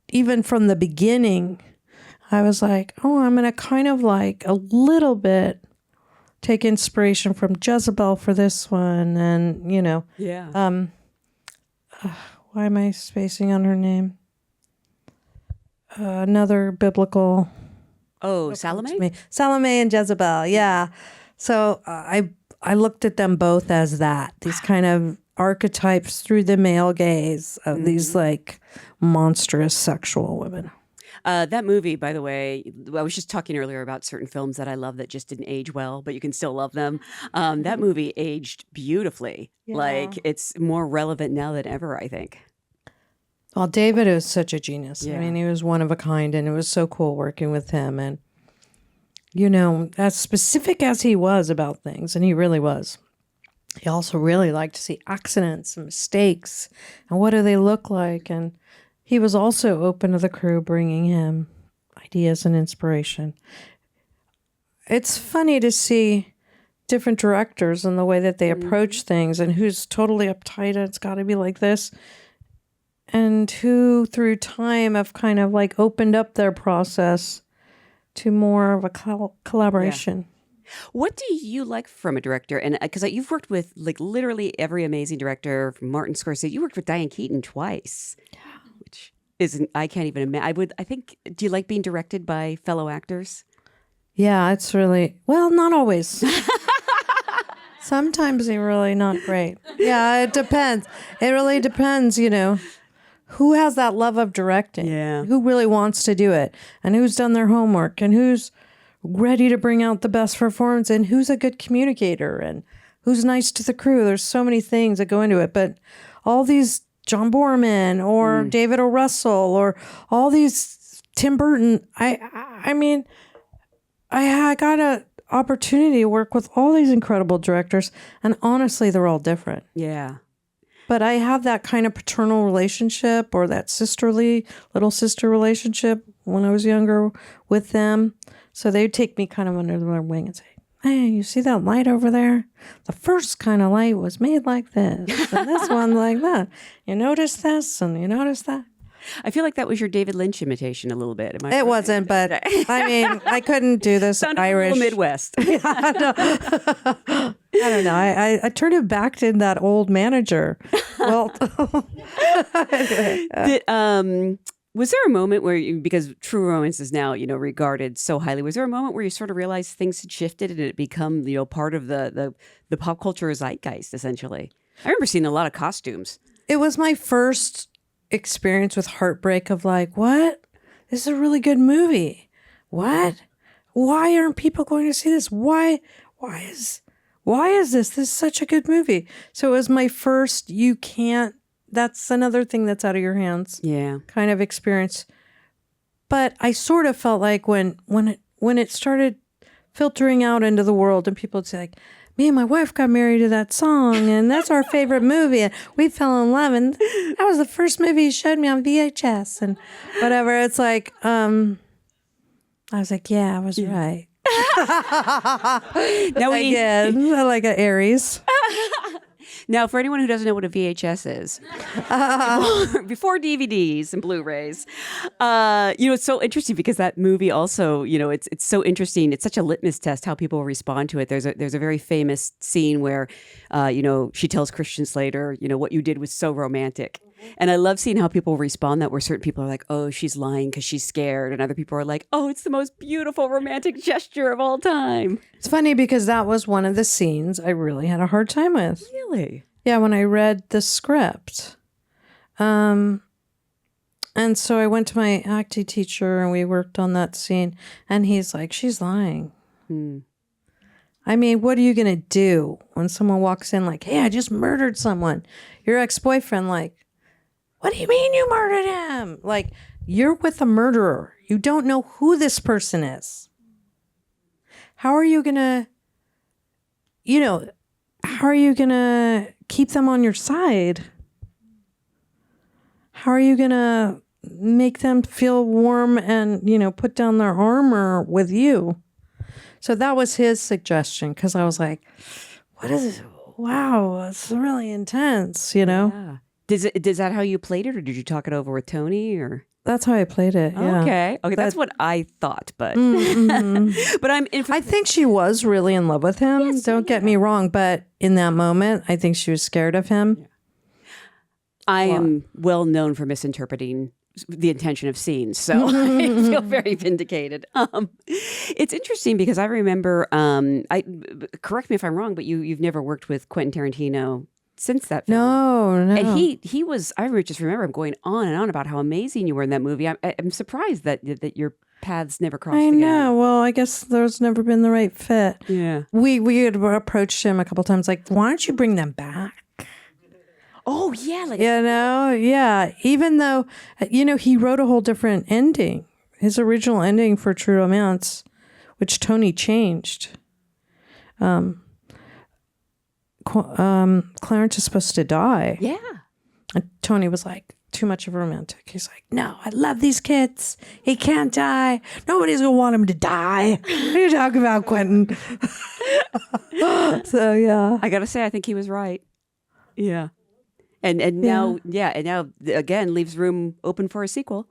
even from the beginning, I was like, oh, I'm going to kind of like a little bit take inspiration from Jezebel for this one. And, Yeah. why am I spacing on her name? Another biblical. Oh, Salome? Salome and Jezebel, yeah. So I looked at them both as that, these kind of archetypes through the male gaze of these like monstrous sexual women. That movie, by the way, I was just talking earlier about certain films that I love that just didn't age well, but you can still love them. That movie aged beautifully. Yeah. Like, it's more relevant now than ever, I think. Well, David is such a genius. Yeah. I mean, he was one of a kind, and it was so cool working with him. And, as specific as he was about things, and he really was, he also really liked to see accidents and mistakes, and what do they look like. And he was also open to the crew bringing him ideas and inspiration. It's funny to see different directors and the way that they approach things, and who's totally uptight, it's got to be like this, and who through time have kind of like opened up their process to more of a collaboration. What do you like from a director? And because you've worked with like literally every amazing director, from Martin Scorsese. You worked with Diane Keaton twice, which isn't. I can't even imagine. I think. Do you like being directed by fellow actors? Yeah, it's really, well, not always. Sometimes they're really not great. Yeah, it depends. It really depends, who has that love of directing? Yeah. Who really wants to do it? And who's done their homework? And who's ready to bring out the best performance? And who's a good communicator? And who's nice to the crew? There's so many things that go into it. But all these John Borman or David O. Russell or all these Tim Burton, I mean, I got an opportunity to work with all these incredible directors. And honestly, they're all different. Yeah. But I have that kind of paternal relationship or that sisterly, little sister relationship when I was younger with them. So they'd take me kind of under their wing and say, hey, you see that light over there? The first kind of light was made like this, and this one like that. You notice this and you notice that? I feel like that was your David Lynch imitation a little bit. Am I It right? wasn't, but I mean, I couldn't do this Sounded Irish. a little Midwest. Yeah, I don't know. I turned him back to that old manager. Well, Was there a moment where because True Romance is now, regarded so highly, was there a moment where you sort of realized things had shifted and it had become, part of the pop culture zeitgeist, essentially? I remember seeing a lot of costumes. it was my first experience with heartbreak of like, what? This is a really good movie. What? Why aren't people going to see this? Why is this? This is such a good movie. So it was my first, that's another thing that's out of your hands. Yeah. Kind of experience. But I sort of felt like when it started filtering out into the world and people would say like, me and my wife got married to that song and that's our favorite movie and we fell in love and that was the first movie he showed me on VHS and whatever. It's like, I was like, yeah, I was right. Now Again, like an Aries. Now, for anyone who doesn't know what a VHS is, before DVDs and Blu-rays, it's so interesting because that movie also, it's so interesting. It's such a litmus test how people respond to it. There's a very famous scene where, she tells Christian Slater, what you did was so romantic. And I love seeing how people respond that where certain people are like, oh, she's lying because she's scared. And other people are like, oh, it's the most beautiful romantic gesture of all time. It's funny because that was one of the scenes I really had a hard time with. Really? Yeah, when I read the script. And so I went to my acting teacher and we worked on that scene. And he's like, she's lying. I mean, what are you going to do when someone walks in like, hey, I just murdered someone? Your ex-boyfriend like, what do you mean you murdered him? Like, you're with a murderer. You don't know who this person is. How are you going to, keep them on your side? How are you going to make them feel warm and, put down their armor with you? So that was his suggestion because I was like, what is it? Wow, it's really intense, Yeah. Is that how you played it, or did you talk it over with Tony? Or That's how I played it. Yeah. Okay, that's what I thought, but but I think she was really in love with him. Yes, Don't get me wrong, but in that moment, I think she was scared of him. I am well known for misinterpreting the intention of scenes, so I feel very vindicated. It's interesting because I remember, correct me if I'm wrong, but you've never worked with Quentin Tarantino since that film. No. And he was, just remember him going on and on about how amazing you were in that movie. I'm surprised that your paths never crossed I again. know. Well, I guess there's never been the right fit. Yeah. We had approached him a couple times, like, why don't you bring them back? Oh, yeah. Yeah. Even though, he wrote a whole different ending. His original ending for True Romance, which Tony changed. Clarence is supposed to die. Yeah. And Tony was like, too much of a romantic. He's like, no, I love these kids. He can't die. Nobody's going to want him to die. What are you talking about, Quentin? So, yeah. I got to say, I think he was right. Yeah. And now, again, leaves room open for a sequel.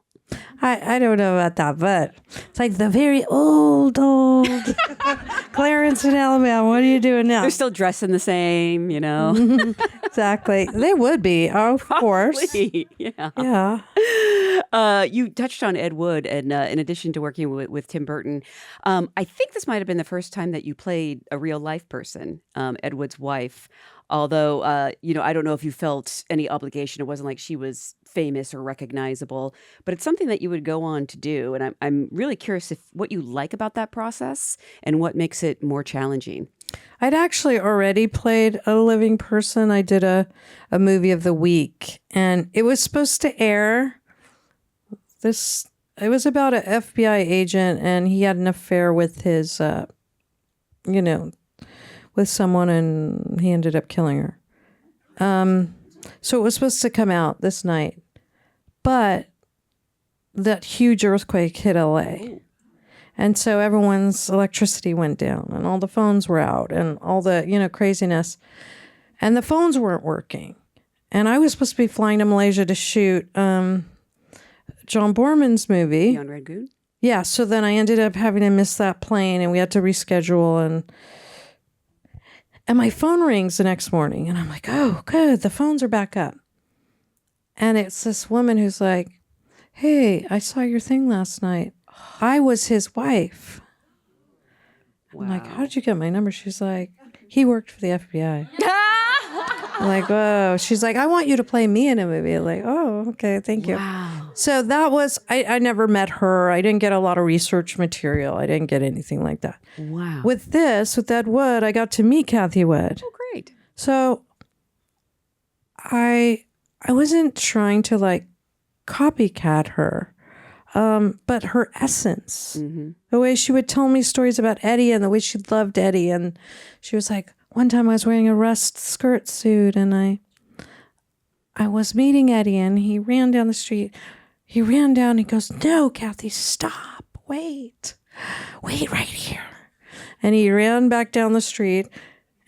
I don't know about that, but it's like the very old Clarence in Alabama. What are you doing now? They're still dressing the same, Exactly. They would be, of course. Yeah. You touched on Ed Wood, and in addition to working with Tim Burton, I think this might have been the first time that you played a real life person, Ed Wood's wife. Although, I don't know if you felt any obligation. It wasn't like she was famous or recognizable, but it's something that you would go on to do. And I'm really curious what you like about that process and what makes it more challenging. I'd actually already played a living person. I did a movie of the week, and it was supposed to air. It was about an FBI agent, and he had an affair with his, with someone, and he ended up killing her. So it was supposed to come out this night, but that huge earthquake hit LA. And so everyone's electricity went down and all the phones were out and all the, craziness. And the phones weren't working. And I was supposed to be flying to Malaysia to shoot John Borman's movie. Beyond Red Goon? Yeah, so then I ended up having to miss that plane, and we had to reschedule, and my phone rings the next morning, and I'm like, oh, good, the phones are back up. And it's this woman who's like, hey, I saw your thing last night. I was his wife. Wow. I'm like, how did you get my number? She's like, he worked for the FBI. I'm like, whoa. She's like, I want you to play me in a movie. I'm like, oh, okay, thank you. Wow. So that was, I never met her. I didn't get a lot of research material. I didn't get anything like that. Wow. With Ed Wood, I got to meet Kathy Wood. Oh, great. So I wasn't trying to like copycat her, but her essence, the way she would tell me stories about Eddie and the way she loved Eddie. And she was like, one time I was wearing a rust skirt suit and I was meeting Eddie and he ran down the street. He ran down and he goes, no, Kathy, stop, wait right here. And he ran back down the street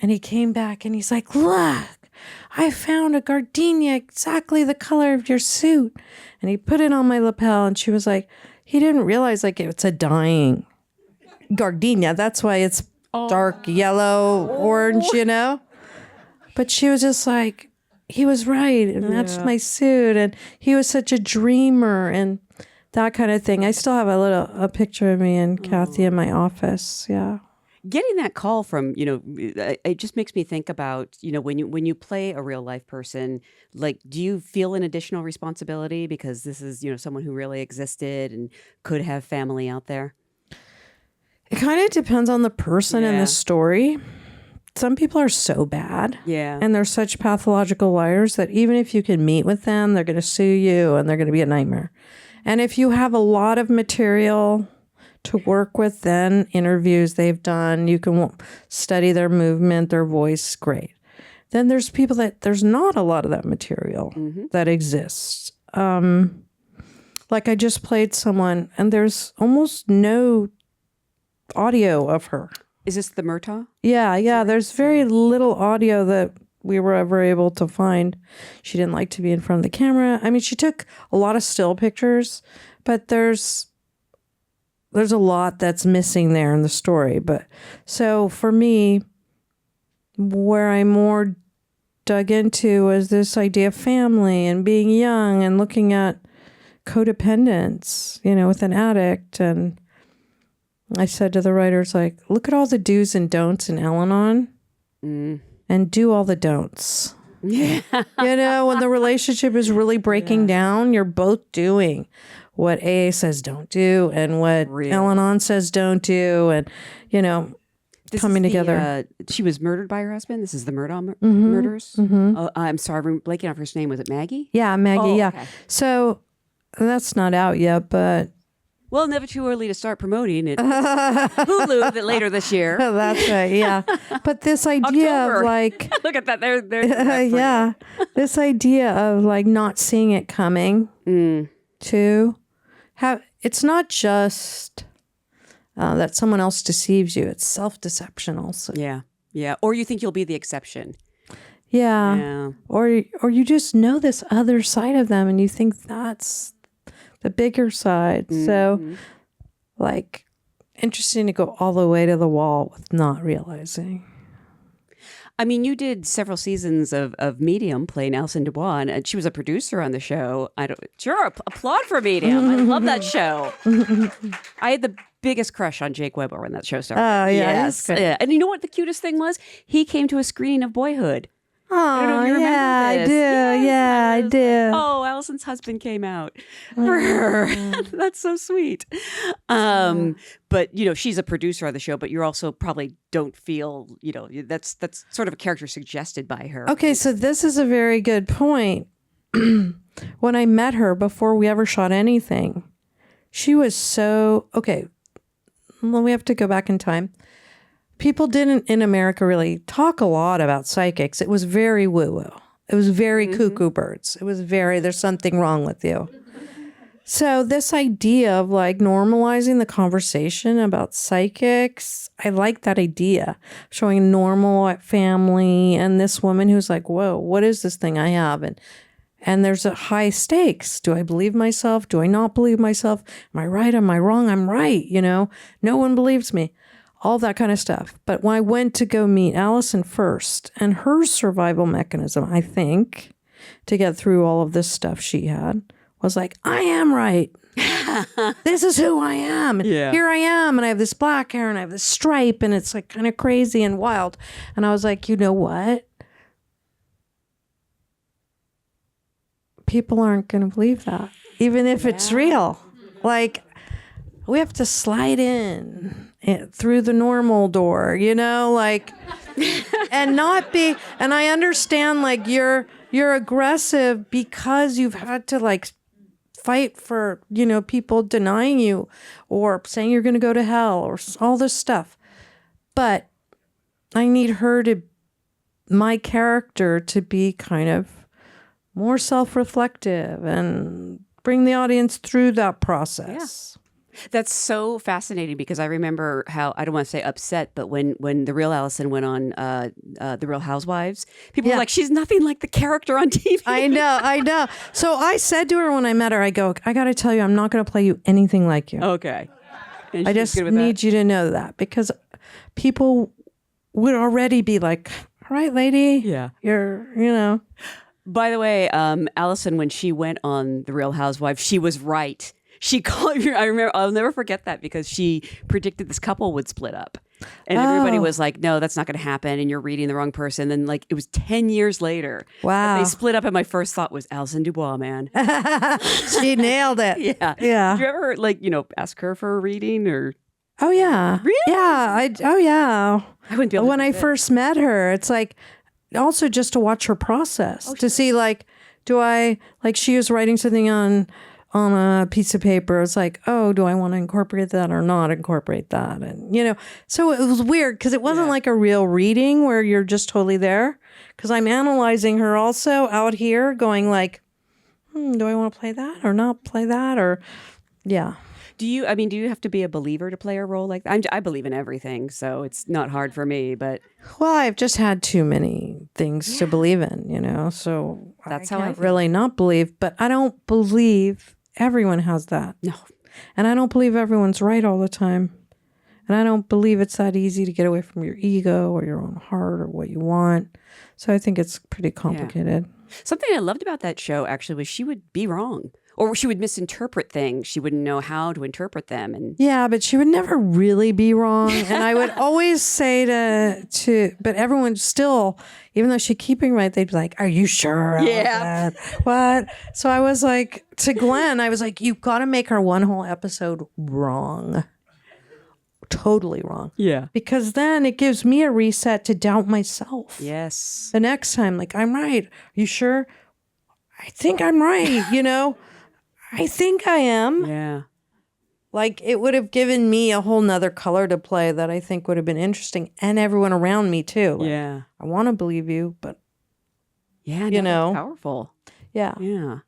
and he came back and he's like, look, I found a gardenia exactly the color of your suit. And he put it on my lapel and she was like, he didn't realize like it's a dying gardenia. That's why it's dark yellow, orange, you know? But she was just like, he was right. It matched my suit. And he was such a dreamer and that kind of thing. I still have a picture of me and Kathy in my office. Yeah. Getting that call from, it just makes me think about, when you play a real life person, like, do you feel an additional responsibility because this is, someone who really existed and could have family out there? It kind of depends on the person and the story. Some people are so bad. Yeah. And they're such pathological liars that even if you can meet with them, they're going to sue you and they're going to be a nightmare. And if you have a lot of material to work with, then interviews they've done, you can study their movement, their voice, great. Then there's people that there's not a lot of that material that exists. Like I just played someone and there's almost no audio of her. Is this the Murtaugh? Yeah. There's very little audio that we were ever able to find. She didn't like to be in front of the camera. I mean, she took a lot of still pictures, but there's a lot that's missing there in the story. But so for me, where I more dug into was this idea of family and being young and looking at codependence, with an addict. And I said to the writers, like, look at all the do's and don'ts in Al-Anon and do all the don'ts. Yeah. When the relationship is really breaking down, you're both doing what AA says don't do and what Al-Anon says don't do. And, coming together. She was murdered by her husband. This is the Murtaugh murders. Oh, I'm sorry, I'm blanking off her name. Was it Maggie? Yeah, Maggie. Yeah. Okay. So that's not out yet, but well, never too early to start promoting it. Hulu that later this year. That's right. Yeah. But this idea October. of like, look at that. There's yeah, this idea of like not seeing it coming to have, it's not just that someone else deceives you. It's self-deception also. Yeah. Yeah. Or you think you'll be the exception. Yeah. Or you just know this other side of them and you think that's the bigger side. So like interesting to go all the way to the wall with not realizing. I mean, you did several seasons of Medium playing Alison Dubois, and she was a producer on the show. Applaud for Medium. I love that show. I had the biggest crush on Jake Weber when that show started. Oh, yeah. Yes. Yeah. And you know what the cutest thing was? He came to a screening of Boyhood. Oh, I don't know if you remember yeah, this. I do. Yes, Yeah, I do. Oh, Allison's husband came out for her. That's so sweet. But, she's a producer on the show, but you also probably don't feel, that's sort of a character suggested by her. Okay, so this is a very good point. When I met her before we ever shot anything, she was so, okay, well, we have to go back in time. People didn't in America really talk a lot about psychics. It was very woo-woo. It was very cuckoo birds. It was very, there's something wrong with you. So this idea of like normalizing the conversation about psychics, I like that idea. Showing normal family and this woman who's like, whoa, what is this thing I have? And And there's a high stakes. Do I believe myself? Do I not believe myself? Am I right? Am I wrong? I'm right. No one believes me. All that kind of stuff. But when I went to go meet Allison first, and her survival mechanism, I think, to get through all of this stuff she had, was like, I am right. This is who I am. Yeah. Here I am. And I have this black hair and I have this stripe and it's like kind of crazy and wild. And I was like, you know what? People aren't going to believe that, even if it's real. Like, we have to slide in through the normal door, like, and not be, and I understand, like, you're aggressive because you've had to, like, fight for, people denying you or saying you're going to go to hell or all this stuff. But I need my character to be kind of more self-reflective and bring the audience through that process. Yeah. That's so fascinating because I remember how, I don't want to say upset, but when the real Allison went on The Real Housewives, people were like, she's nothing like the character on TV. I know. So I said to her when I met her, I go, I got to tell you, I'm not going to play you anything like you. Okay. And I just need you to know that, because people would already be like, all right, lady. Yeah. You're. By the way, Allison, when she went on The Real Housewives, she was right. She called you. I remember. I'll never forget that because she predicted this couple would split up, and everybody was like, "No, that's not going to happen." And you're reading the wrong person. Then, like, it was 10 years later. Wow. That they split up, and my first thought was Alison Dubois, man. She nailed it. Yeah. Yeah. Did you ever ask her for a reading or? Oh yeah. Really? Yeah. I wouldn't be able. When I first met her, it's like also just to watch her process to see, like, she was writing something on a piece of paper. It's like, oh, do I want to incorporate that or not incorporate that? And, so it was weird because it wasn't like a real reading where you're just totally there. Because I'm analyzing her also out here going like, do I want to play that or not play that? Or, yeah. Do you have to be a believer to play a role like that? I believe in everything, so it's not hard for me, but. Well, I've just had too many things to believe in, so that's I how I can't feel. really not believe, but I don't believe everyone has that. No. And I don't believe everyone's right all the time. And I don't believe it's that easy to get away from your ego or your own heart or what you want. So I think it's pretty complicated. Yeah. Something I loved about that show actually was she would be wrong. Or she would misinterpret things. She wouldn't know how to interpret them. And yeah, but she would never really be wrong. And I would always say but everyone still, even though she'd keep being right, they'd be like, are you sure? Yeah. What? So I was like, to Glenn, I was like, you've got to make her one whole episode wrong. Totally wrong. yeah. Because then it gives me a reset to doubt myself. Yes. The next time, like, I'm right. Are you sure? I think I'm right, I think I am. Yeah. Like, it would have given me a whole nother color to play that I think would have been interesting, and everyone around me too. Like, yeah. I want to believe you, but Yeah. that's powerful. yeah. Yeah.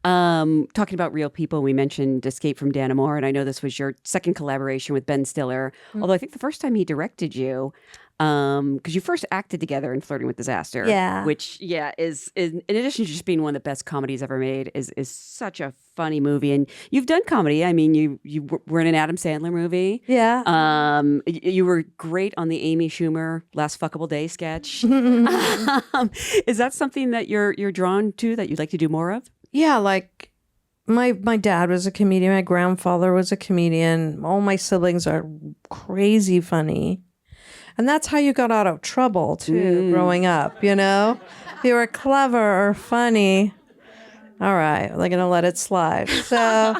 Talking about real people, we mentioned Escape from Dannemora, and I know this was your second collaboration with Ben Stiller. Although I think the first time he directed you, because you first acted together in Flirting with Disaster. Yeah. Which, is in addition to just being one of the best comedies ever made, is such a funny movie. And you've done comedy. I mean, you were in an Adam Sandler movie. Yeah. You were great on the Amy Schumer Last Fuckable Day sketch. Is that something that you're drawn to, that you'd like to do more of? Yeah, like my dad was a comedian. My grandfather was a comedian. All my siblings are crazy funny. And that's how you got out of trouble, too, growing up, If you were clever or funny, all right, they're going to let it slide. So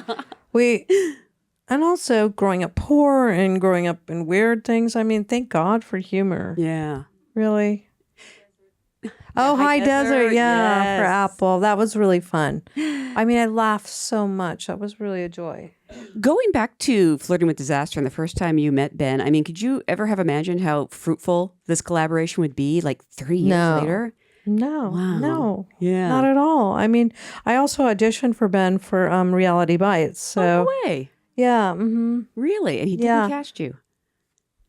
and also growing up poor and growing up in weird things. I mean, thank God for humor. Yeah. Really. Oh, High Desert. Yeah, for Apple. That was really fun. I mean, I laughed so much. That was really a joy. Going back to Flirting with Disaster and the first time you met Ben, I mean, could you ever have imagined how fruitful this collaboration would be like 3 years later? No. Wow. No. Yeah. Not at all. I mean, I also auditioned for Ben for Reality Bites. So, no way. Yeah. Really? And he didn't cast you?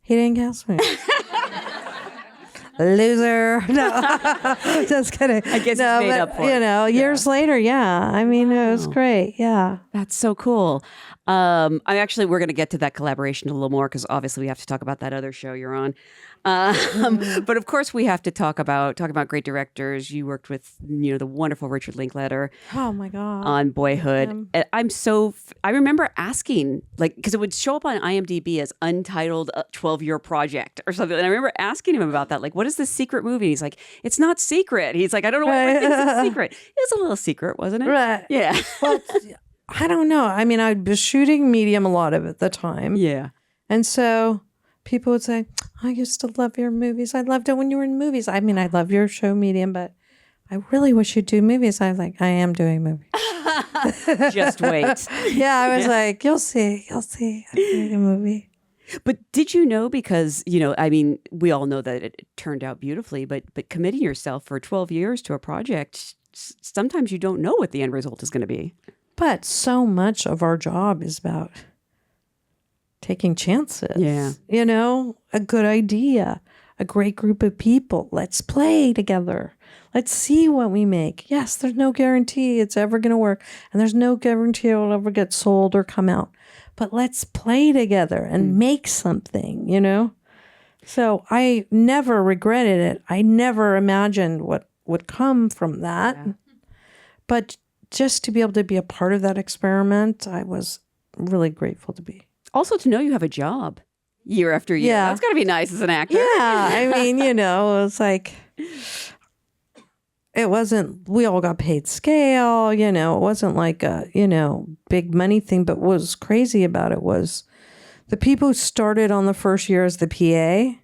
He didn't cast me. loser. No, just kidding. I guess no, it's made but, up for it. years later, yeah. I mean, it was great. Yeah. That's so cool. We're going to get to that collaboration a little more because obviously we have to talk about that other show you're on. But of course we have to talk about great directors. You worked with, the wonderful Richard Linklater Oh my God. on Boyhood. And I remember asking, because it would show up on IMDb as untitled 12-year project or something. And I remember asking him about that. Like, what is this secret movie? He's like, it's not secret. He's like, I don't know why everyone thinks it's secret. It was a little secret, wasn't it? Right. Yeah. Well, I don't know. I mean, I was shooting medium a lot of it at the time. Yeah. And so people would say, I used to love your movies. I loved it when you were in movies. I mean, I love your show medium, but I really wish you'd do movies. I was like, I am doing movies. Just wait. Yeah, I was like, you'll see. I'm doing a movie. But did you know, because, we all know that it turned out beautifully, but committing yourself for 12 years to a project, sometimes you don't know what the end result is going to be. But so much of our job is about taking chances. Yeah. A good idea, a great group of people. Let's play together. Let's see what we make. Yes, there's no guarantee it's ever going to work. And there's no guarantee it'll ever get sold or come out. But let's play together and make something, So I never regretted it. I never imagined what would come from that. Yeah. But just to be able to be a part of that experiment, I was really grateful to be. Also to know you have a job year after year. Yeah. That's got to be nice as an actor. Yeah. I mean, it was like, it wasn't, we all got paid scale, it wasn't like a, big money thing. But what was crazy about it was the people who started on the first year as the PA,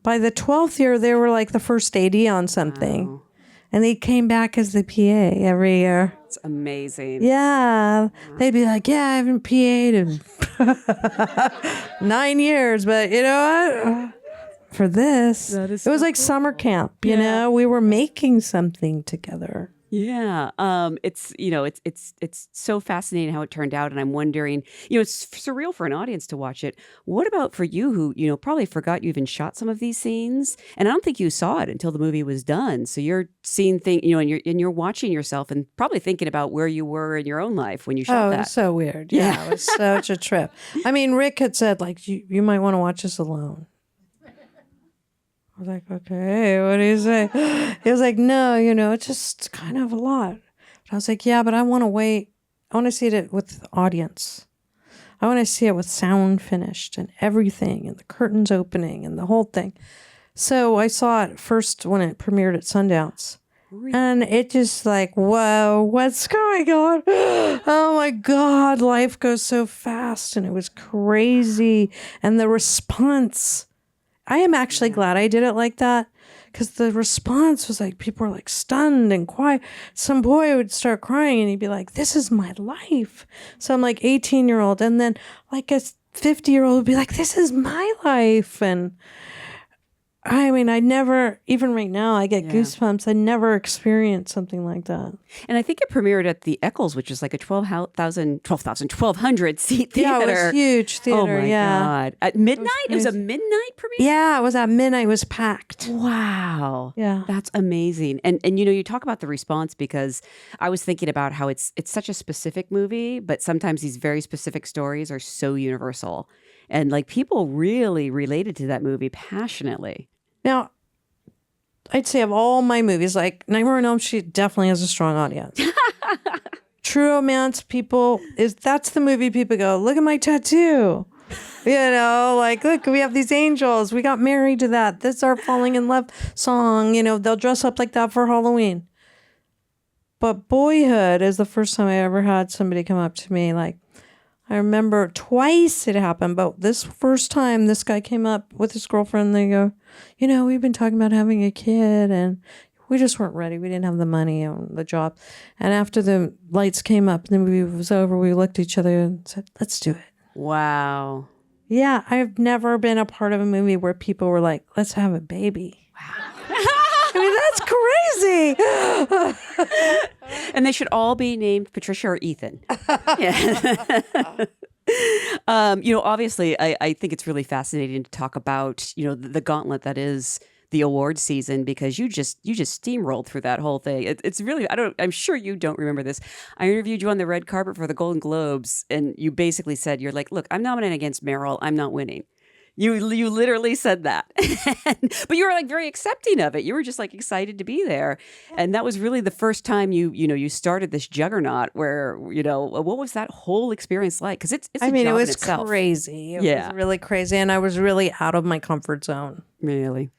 by the 12th year, they were like the first AD on something. Wow. And they came back as the PA every year. It's amazing. Yeah. They'd be like, yeah, I haven't PA'd in 9 years, but you know what? For this, it was like summer camp, you know? We were making something together. Yeah. It's so fascinating how it turned out. And I'm wondering, it's surreal for an audience to watch it. What about for you who, probably forgot you even shot some of these scenes? And I don't think you saw it until the movie was done. So you're seeing things, and you're watching yourself and probably thinking about where you were in your own life when you shot that. Oh, it was so weird. Yeah, it was such a trip. I mean, Rick had said, like, you might want to watch this alone. I was like, okay, what do you say? He was like, no, it's just kind of a lot. But I was like, yeah, but I want to wait. I want to see it with the audience. I want to see it with sound finished and everything and the curtains opening and the whole thing. So I saw it first when it premiered at Sundance. Really? And it just like, whoa, what's going on? Oh my God, life goes so fast. And it was crazy. And the response, I am actually glad I did it like that, because the response was like, people were like stunned and quiet. Some boy would start crying and he'd be like, this is my life. So I'm like 18-year-old. And then like a 50-year-old would be like, this is my life. And I mean, I never, even right now, I get goosebumps. I never experienced something like that. And I think it premiered at the Eccles, which is like a 1,200 seat theater. Yeah, it was huge theater. Oh my God. At midnight? It was a midnight premiere? Yeah, it was at midnight. It was packed. Wow. Yeah. That's amazing. And you talk about the response, because I was thinking about how it's such a specific movie, but sometimes these very specific stories are so universal. And like people really related to that movie passionately. Now, I'd say of all my movies, like Nightmare on Elm Street definitely has a strong audience. True Romance, that's the movie people go, look at my tattoo. Like, look, we have these angels. We got married to that. This is our falling in love song. They'll dress up like that for Halloween. But Boyhood is the first time I ever had somebody come up to me like, I remember twice it happened, but this first time this guy came up with his girlfriend and they go, we've been talking about having a kid and we just weren't ready. We didn't have the money on the job. And after the lights came up and the movie was over, we looked at each other and said, let's do it. Wow. Yeah, I've never been a part of a movie where people were like, let's have a baby. Wow. I mean, that's crazy. And they should all be named Patricia or Ethan. Yeah. Obviously, I think it's really fascinating to talk about, the gauntlet that is the award season because you just steamrolled through that whole thing. It's really, I'm sure you don't remember this. I interviewed you on the red carpet for the Golden Globes, and you basically said, you're like, look, I'm nominated against Meryl. I'm not winning. You literally said that, but you were like very accepting of it. You were just like excited to be there, and that was really the first time you started this juggernaut. Where what was that whole experience like? Because it's a job it was in itself. crazy. It was really crazy, and I was really out of my comfort zone. Really.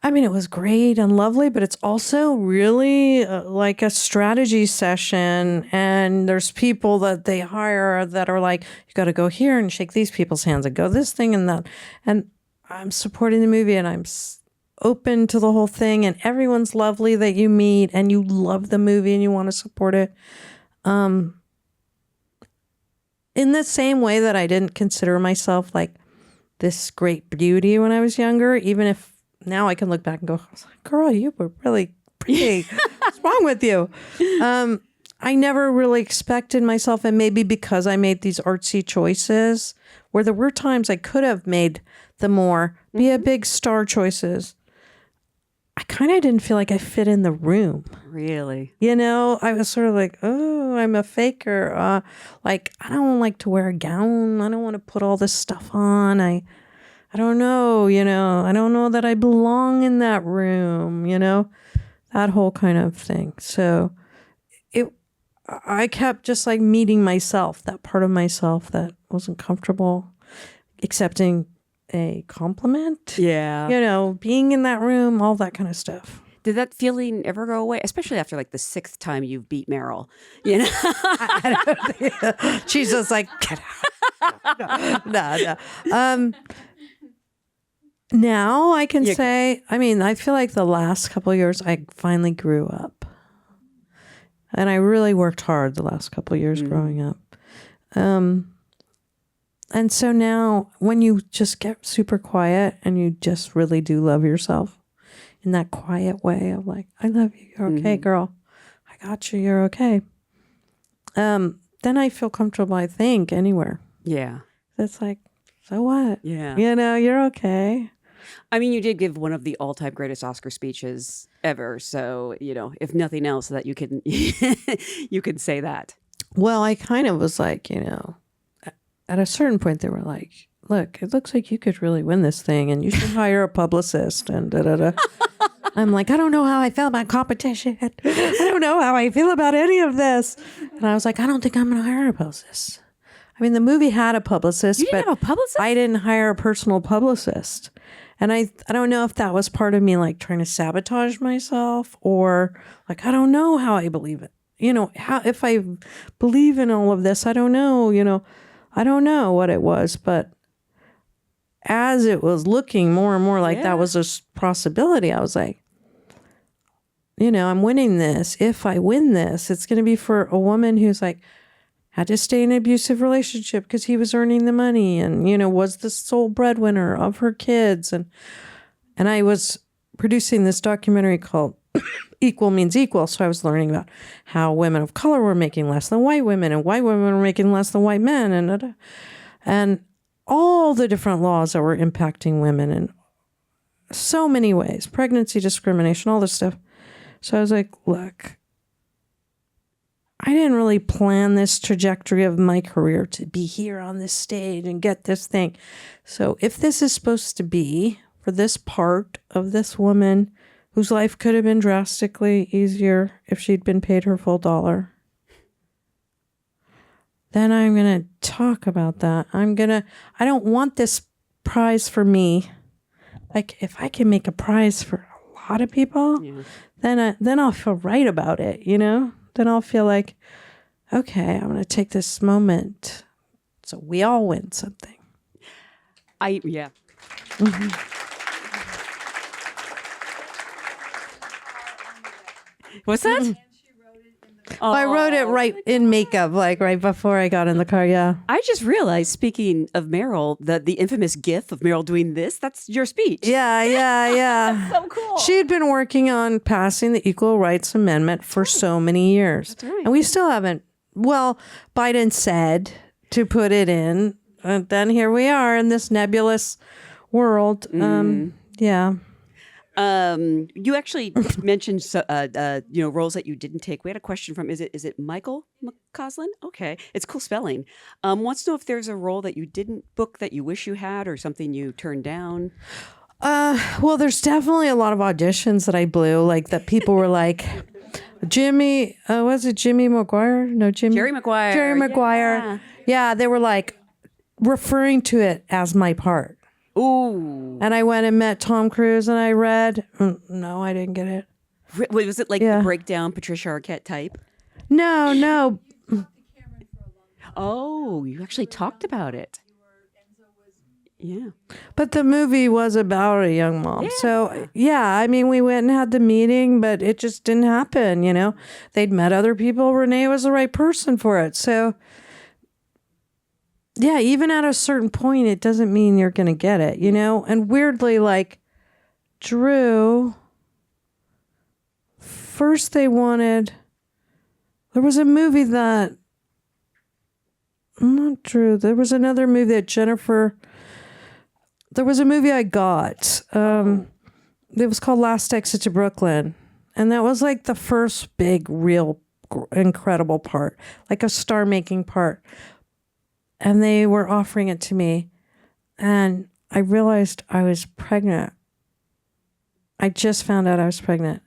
It was great and lovely, but it's also really like a strategy session. And there's people that they hire that are like, you got to go here and shake these people's hands and go this thing and that. And I'm supporting the movie and I'm open to the whole thing. And everyone's lovely that you meet and you love the movie and you want to support it. In the same way that I didn't consider myself like this great beauty when I was younger, even if now I can look back and go, girl, you were really pretty. What's wrong with you? I never really expected myself, and maybe because I made these artsy choices, where there were times I could have made the more be a big star choices, I kind of didn't feel like I fit in the room. Really? I was sort of like, oh, I'm a faker. Like, I don't like to wear a gown. I don't want to put all this stuff on. I don't know, I don't know that I belong in that room, that whole kind of thing. So I kept just like meeting myself, that part of myself that wasn't comfortable accepting a compliment. Yeah. Being in that room, all that kind of stuff. Did that feeling ever go away? Especially after like the 6th time you've beat Meryl, She's just like, get out. No. Now I can say, I feel like the last couple of years I finally grew up. And I really worked hard the last couple of years growing up. And so now when you just get super quiet and you just really do love yourself in that quiet way of like, I love you. You're okay, girl. I got you. You're okay. Then I feel comfortable, I think, anywhere. Yeah. It's like, so what? Yeah. You're okay. You did give one of the all-time greatest Oscar speeches ever. So, if nothing else, that you can you can say that. Well, I kind of was like, at a certain point, they were like, look, it looks like you could really win this thing and you should hire a publicist and da-da-da. I'm like, I don't know how I feel about competition. I don't know how I feel about any of this. And I was like, I don't think I'm going to hire a publicist. The movie had a publicist, You didn't but have a publicist? I didn't hire a personal publicist. And I don't know if that was part of me like trying to sabotage myself or like, I don't know how I believe it. How if I believe in all of this, I don't know, I don't know what it was. But as it was looking more and more like that was a possibility, I was like, I'm winning this. If I win this, it's going to be for a woman who's like, had to stay in an abusive relationship because he was earning the money and, was the sole breadwinner of her kids. And I was producing this documentary called Equal Means Equal. So I was learning about how women of color were making less than white women and white women were making less than white men and all the different laws that were impacting women in so many ways, pregnancy discrimination, all this stuff. So I was like, look, I didn't really plan this trajectory of my career to be here on this stage and get this thing. So if this is supposed to be for this part of this woman whose life could have been drastically easier if she'd been paid her full dollar, then I'm going to talk about that. I don't want this prize for me. Like if I can make a prize for a lot of people, then I'll feel right about it, Then I'll feel like, okay, I'm going to take this moment so we all win something. Mm-hmm. What's that? I wrote it right in makeup, like right before I got in the car. Yeah. I just realized, speaking of Meryl, that the infamous gif of Meryl doing this, that's your speech. Yeah. That's so cool. She'd been working on passing the Equal Rights Amendment for so many years. That's right. And we still haven't. Well, Biden said to put it in. And then here we are in this nebulous world. Yeah. You actually mentioned roles that you didn't take. We had a question from is it Michael McCausland? Okay, it's cool spelling. Wants to know if there's a role that you didn't book that you wish you had, or something you turned down. Well, there's definitely a lot of auditions that I blew, like that people were like, Jimmy, was it Jimmy McGuire? No, Jerry Maguire. Jerry Maguire. Yeah, they were like referring to it as my part. Ooh. And I went and met Tom Cruise and I read, no, I didn't get it. Wait, was it like the breakdown Patricia Arquette type? No. Oh, you actually talked about it. Yeah. But the movie was about a young mom. Yeah. So, I mean, we went and had the meeting, but it just didn't happen, you know. They'd met other people. Renee was the right person for it. So, yeah, even at a certain point, it doesn't mean you're going to get it, you know. And weirdly, like, Drew, first there was a movie that, not Drew, there was another movie that there was a movie I got. It was called Last Exit to Brooklyn. And that was like the first big, real, incredible part, like a star-making part. And they were offering it to me. And I realized I was pregnant. I just found out I was pregnant.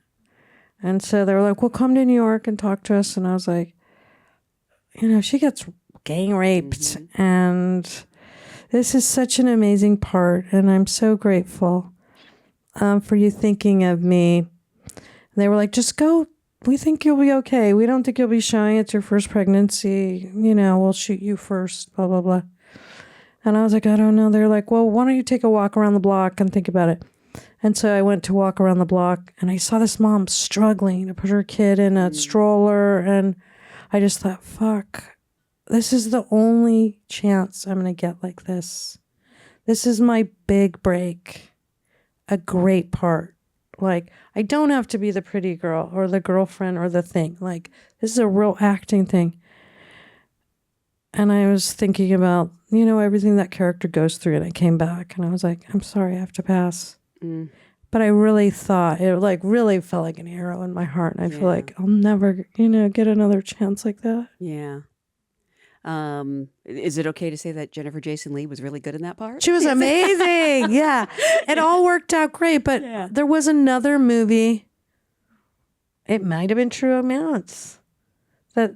And so they were like, well, come to New York and talk to us. And I was like, you know, she gets gang raped. Mm-hmm. And this is such an amazing part. And I'm so grateful for you thinking of me. And they were like, just go. We think you'll be okay. We don't think you'll be showing. It's your first pregnancy. You know, we'll shoot you first, blah, blah, blah. And I was like, I don't know. They're like, well, why don't you take a walk around the block and think about it? And so I went to walk around the block and I saw this mom struggling to put her kid in a stroller. And I just thought, fuck, this is the only chance I'm going to get like this. This is my big break. A great part. Like, I don't have to be the pretty girl or the girlfriend or the thing. Like, this is a real acting thing. And I was thinking about, you know, everything that character goes through. And I came back and I was like, I'm sorry, I have to pass. But I really thought, it like really felt like an arrow in my heart. And I feel like I'll never, you know, get another chance like that. Yeah. Is it okay to say that Jennifer Jason Leigh was really good in that part? She was amazing. Yeah. It all worked out great. But there was another movie. It might have been True Romance. That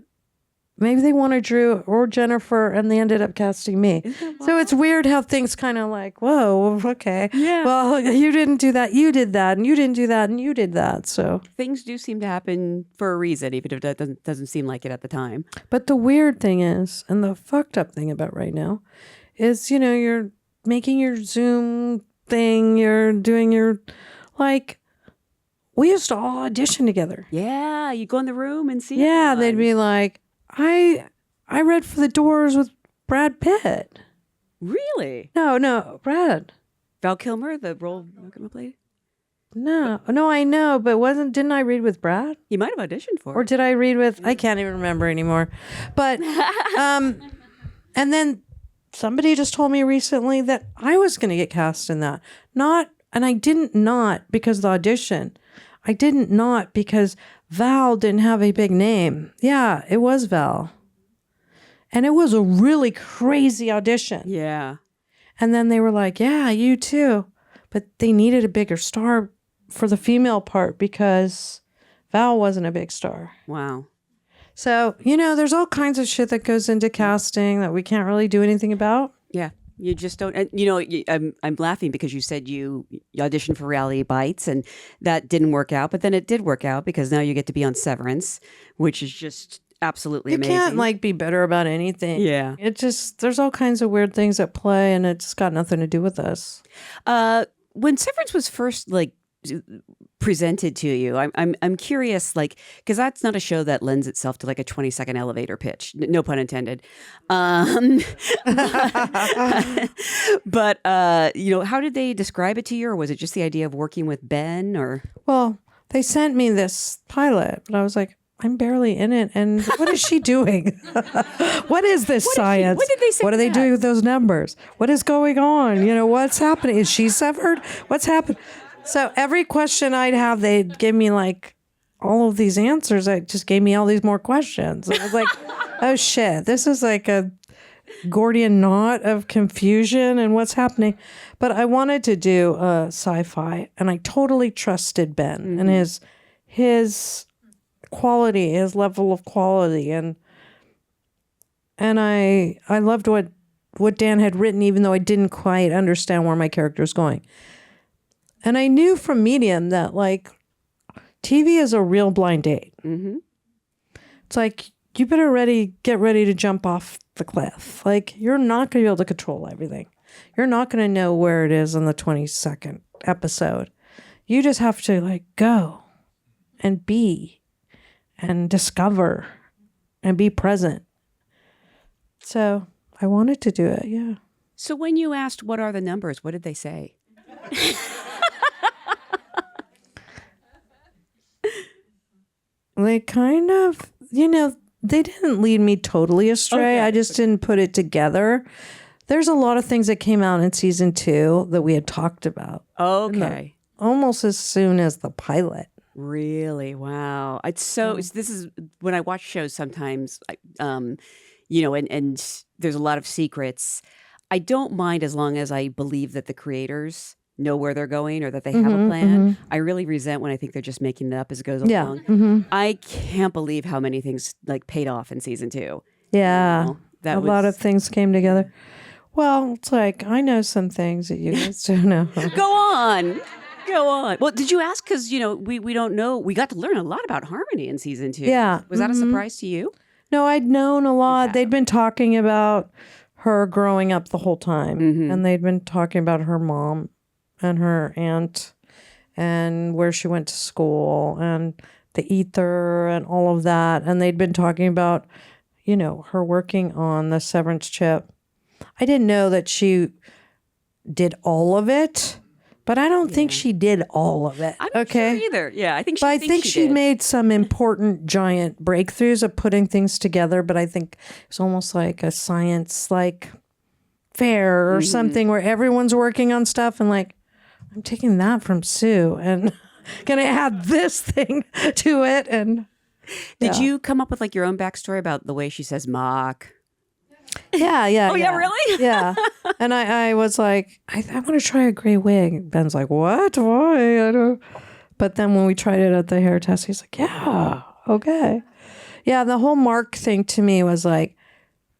maybe they wanted Drew or Jennifer and they ended up casting me. So it's weird how things kind of like, whoa, okay. Yeah. Well, you didn't do that. You did that. And you didn't do that. And you did that. So things do seem to happen for a reason, even if it doesn't seem like it at the time. But the weird thing is, and the fucked up thing about right now is, you know, you're making your Zoom thing. You're doing your, like, we used to all audition together. Yeah. You go in the room and see. Yeah. They'd be like, I read for The Doors with Brad Pitt. Really? No, Brad. Val Kilmer, the role Val Kilmer played? No, I know, but didn't I read with Brad? He might have auditioned for it. Or did I read with, I can't even remember anymore. But, and then somebody just told me recently that I was going to get cast in that. And I didn't not because of the audition. I didn't not because Val didn't have a big name. Yeah, it was Val. And it was a really crazy audition. Yeah. And then they were like, yeah, you too. But they needed a bigger star for the female part because Val wasn't a big star. Wow. So, you know, there's all kinds of shit that goes into casting that we can't really do anything about. Yeah. You just don't, and, you know, I'm laughing because you said you auditioned for Reality Bites and that didn't work out, but then it did work out because now you get to be on Severance, which is just absolutely amazing. You can't like be bitter about anything. Yeah. It just, there's all kinds of weird things at play and it's got nothing to do with us. When Severance was first like presented to you, I'm curious, like, because that's not a show that lends itself to like a 20-second elevator pitch, no pun intended. But you know, how did they describe it to you, or was it just the idea of working with Ben? Or well, they sent me this pilot, but I was like, I'm barely in it, and what is she doing? What is this science? What did they say? What are they doing with those numbers? What is going on? You know, what's happening? Is she severed? What's happened? So every question I'd have, they'd give me like all of these answers. It just gave me all these more questions. It was like, oh shit, this is like a Gordian knot of confusion and what's happening. But I wanted to do a sci-fi, and I totally trusted Ben and his quality, his level of quality, and I loved what Dan had written, even though I didn't quite understand where my character was going. And I knew from Medium that like TV is a real blind date. Mm-hmm. It's like you better get ready to jump off the cliff. Like you're not going to be able to control everything. You're not going to know where it is in the 22nd episode. You just have to like go and be and discover and be present. So I wanted to do it, yeah. So when you asked what are the numbers, what did they say? They kind of, they didn't lead me totally astray. Okay. I just didn't put it together. There's a lot of things that came out in season 2 that we had talked about. Okay. Almost as soon as the pilot. Really? Wow. This is when I watch shows sometimes, and there's a lot of secrets. I don't mind as long as I believe that the creators know where they're going or that they have a plan. I really resent when I think they're just making it up as it goes along. I can't believe how many things like paid off in season 2. Yeah. A lot of things came together. Well, it's like, I know some things that you guys don't know. Go on. Well, did you ask? Because, we don't know. We got to learn a lot about Harmony in season 2. Yeah. Was that a surprise to you? No, I'd known a lot. They'd been talking about her growing up the whole time. And they'd been talking about her mom and her aunt and where she went to school and the ether and all of that. And they'd been talking about, her working on the Severance chip. I didn't know that she did all of it, but I don't think she did all of it. I'm not sure either. Yeah, I think But I think she did. made some important giant breakthroughs of putting things together, but I think it's almost like a science like fair or something where everyone's working on stuff and like, I'm taking that from Sue and gonna add this thing to it. And Did you come up with like your own backstory about the way she says mock? Yeah. Oh, yeah, really? Yeah. And I was like, I want to try a gray wig. Ben's like, what? Why? I don't. But then when we tried it at the hair test, he's like, yeah, okay. Yeah, the whole Mark thing to me was like,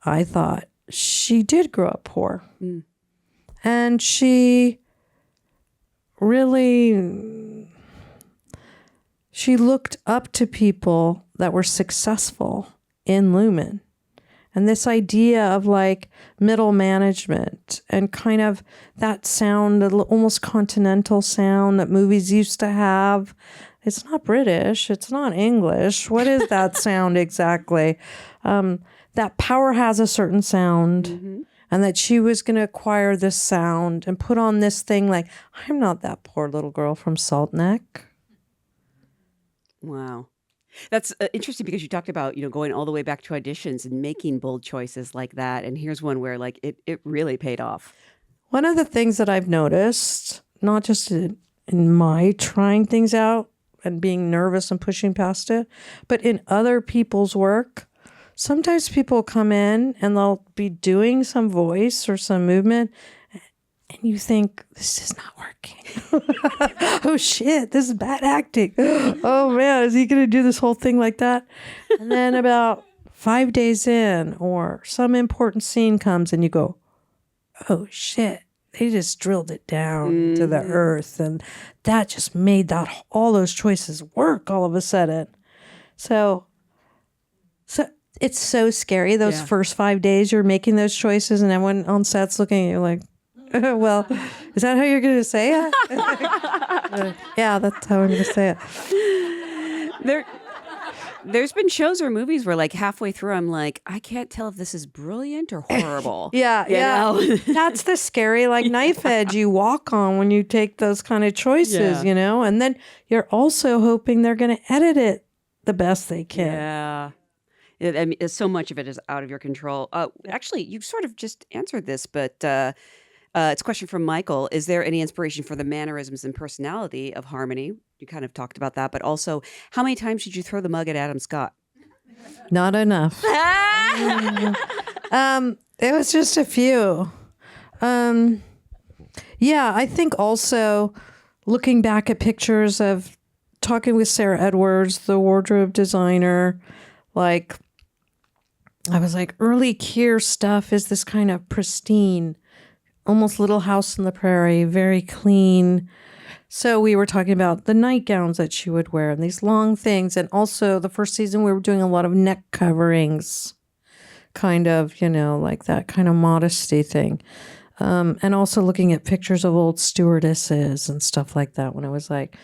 I thought she did grow up poor. And she really, she looked up to people that were successful in Lumen. And this idea of like middle management and kind of that sound, almost continental sound that movies used to have. It's not British. It's not English. What is that sound exactly? That power has a certain sound and that she was going to acquire this sound and put on this thing like, I'm not that poor little girl from Salt Neck. Wow. That's interesting because you talked about, going all the way back to auditions and making bold choices like that. And here's one where like it really paid off. One of the things that I've noticed, not just in my trying things out and being nervous and pushing past it, but in other people's work, sometimes people come in and they'll be doing some voice or some movement and you think, this is not working. Oh shit, this is bad acting. Oh man, is he going to do this whole thing like that? And then about 5 days in or some important scene comes and you go, oh shit, they just drilled it down to the earth. And that just made all those choices work all of a sudden. So it's so scary. Those first 5 days you're making those choices and everyone on set's looking at you like, well, is that how you're going to say it? Yeah, that's how I'm going to say it. There's been shows or movies where like halfway through I'm like, I can't tell if this is brilliant or horrible. Yeah. That's the scary like knife edge you walk on when you take those kind of choices, and then you're also hoping they're going to edit it the best they can. Yeah. So much of it is out of your control. Actually, you sort of just answered this, but It's a question from Michael. Is there any inspiration for the mannerisms and personality of Harmony? You kind of talked about that, but also, how many times did you throw the mug at Adam Scott? Not enough. It was just a few. Yeah, I think also looking back at pictures of talking with Sarah Edwards, the wardrobe designer, like I was like, early Keir stuff is this kind of pristine, almost Little House on the Prairie, very clean. So we were talking about the nightgowns that she would wear and these long things. And also the first season we were doing a lot of neck coverings, kind of, like that kind of modesty thing. And also looking at pictures of old stewardesses and stuff like that when I was like,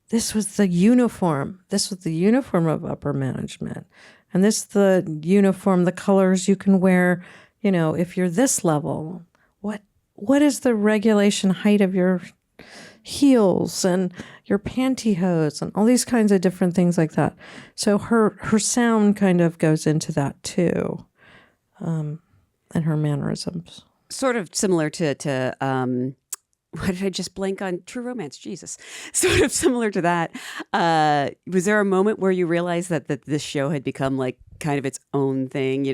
this was the uniform. This was the uniform of upper management. And this is the uniform, the colors you can wear, if you're this level. What is the regulation height of your heels and your pantyhose and all these kinds of different things like that. So her sound kind of goes into that too, and her mannerisms. Sort of similar to why did I just blank on True Romance? Jesus. Sort of similar to that. Was there a moment where you realized that this show had become like kind of its own thing?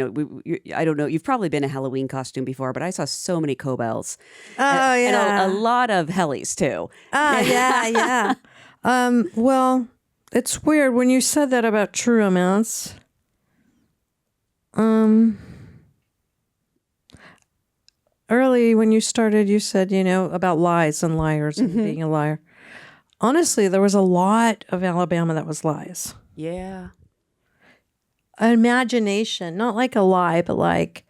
I don't know. You've probably been a Halloween costume before, but I saw so many Cobels. Oh, yeah. And a lot of Hellies, too. Oh, yeah. Well, it's weird when you said that about True Romance. Early when you started, you said, about lies and liars and being a liar. Honestly, there was a lot of Alabama that was lies. Yeah. Imagination, not like a lie, but like,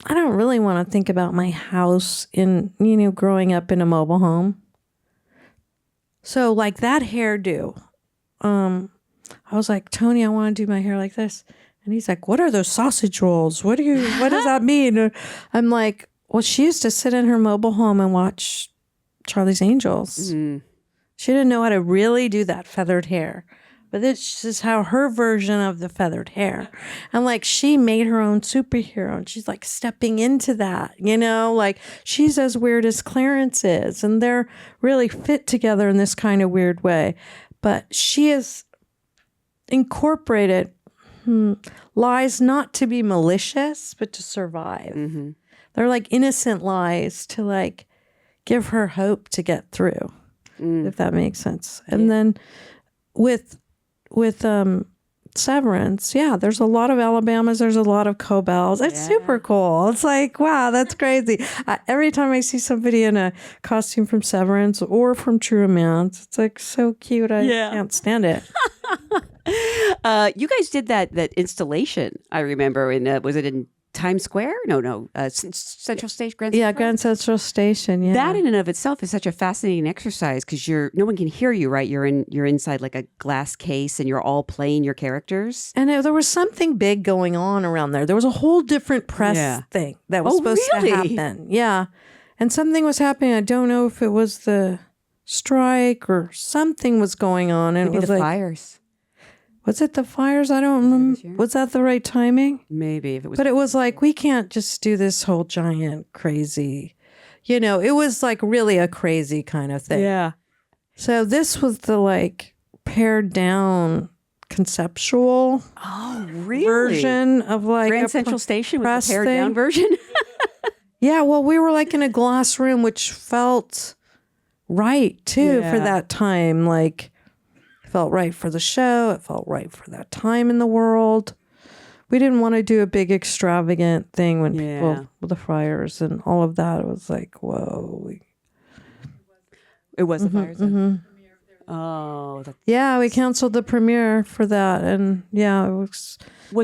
I don't really want to think about my house in, growing up in a mobile home. So like that hairdo, I was like, Tony, I want to do my hair like this. And he's like, what are those sausage rolls? What does that mean? I'm like, well, she used to sit in her mobile home and watch Charlie's Angels. Mm. She didn't know how to really do that feathered hair. But this is how her version of the feathered hair. And like she made her own superhero and she's like stepping into that, like she's as weird as Clarence is. And they're really fit together in this kind of weird way. But she has incorporated lies not to be malicious, but to survive. Mm-hmm. They're like innocent lies to like give her hope to get through, if that makes sense. And then with Severance, there's a lot of Alabamas, there's a lot of Cobels. It's super cool. It's like, wow, that's crazy. Every time I see somebody in a costume from Severance or from True Romance, it's like so cute. I can't stand it. You guys did that installation, I remember, was it in Times Square? No, Central Station, Grand Central? Yeah, Grand Central Station, yeah. That in and of itself is such a fascinating exercise because no one can hear you, right? You're inside like a glass case and you're all playing your characters. And there was something big going on around there. There was a whole different press thing that was supposed to happen. Yeah. And something was happening. I don't know if it was the strike or something was going on. And Maybe it was the like, fires. Was it the fires? I don't remember. Sure. Was that the right timing? Maybe if it was. But it was like, we can't just do this whole giant crazy, it was like really a crazy kind of thing. Yeah. So this was the like pared down conceptual version of like Grand Central Station with the pared down version. Yeah. Well, we were like in a glass room, which felt right too for that time. Like, felt right for the show. It felt right for that time in the world. We didn't want to do a big extravagant thing when people with the fires and all of that. It was like, whoa. It was the fires. Oh, we canceled the premiere for that, and it was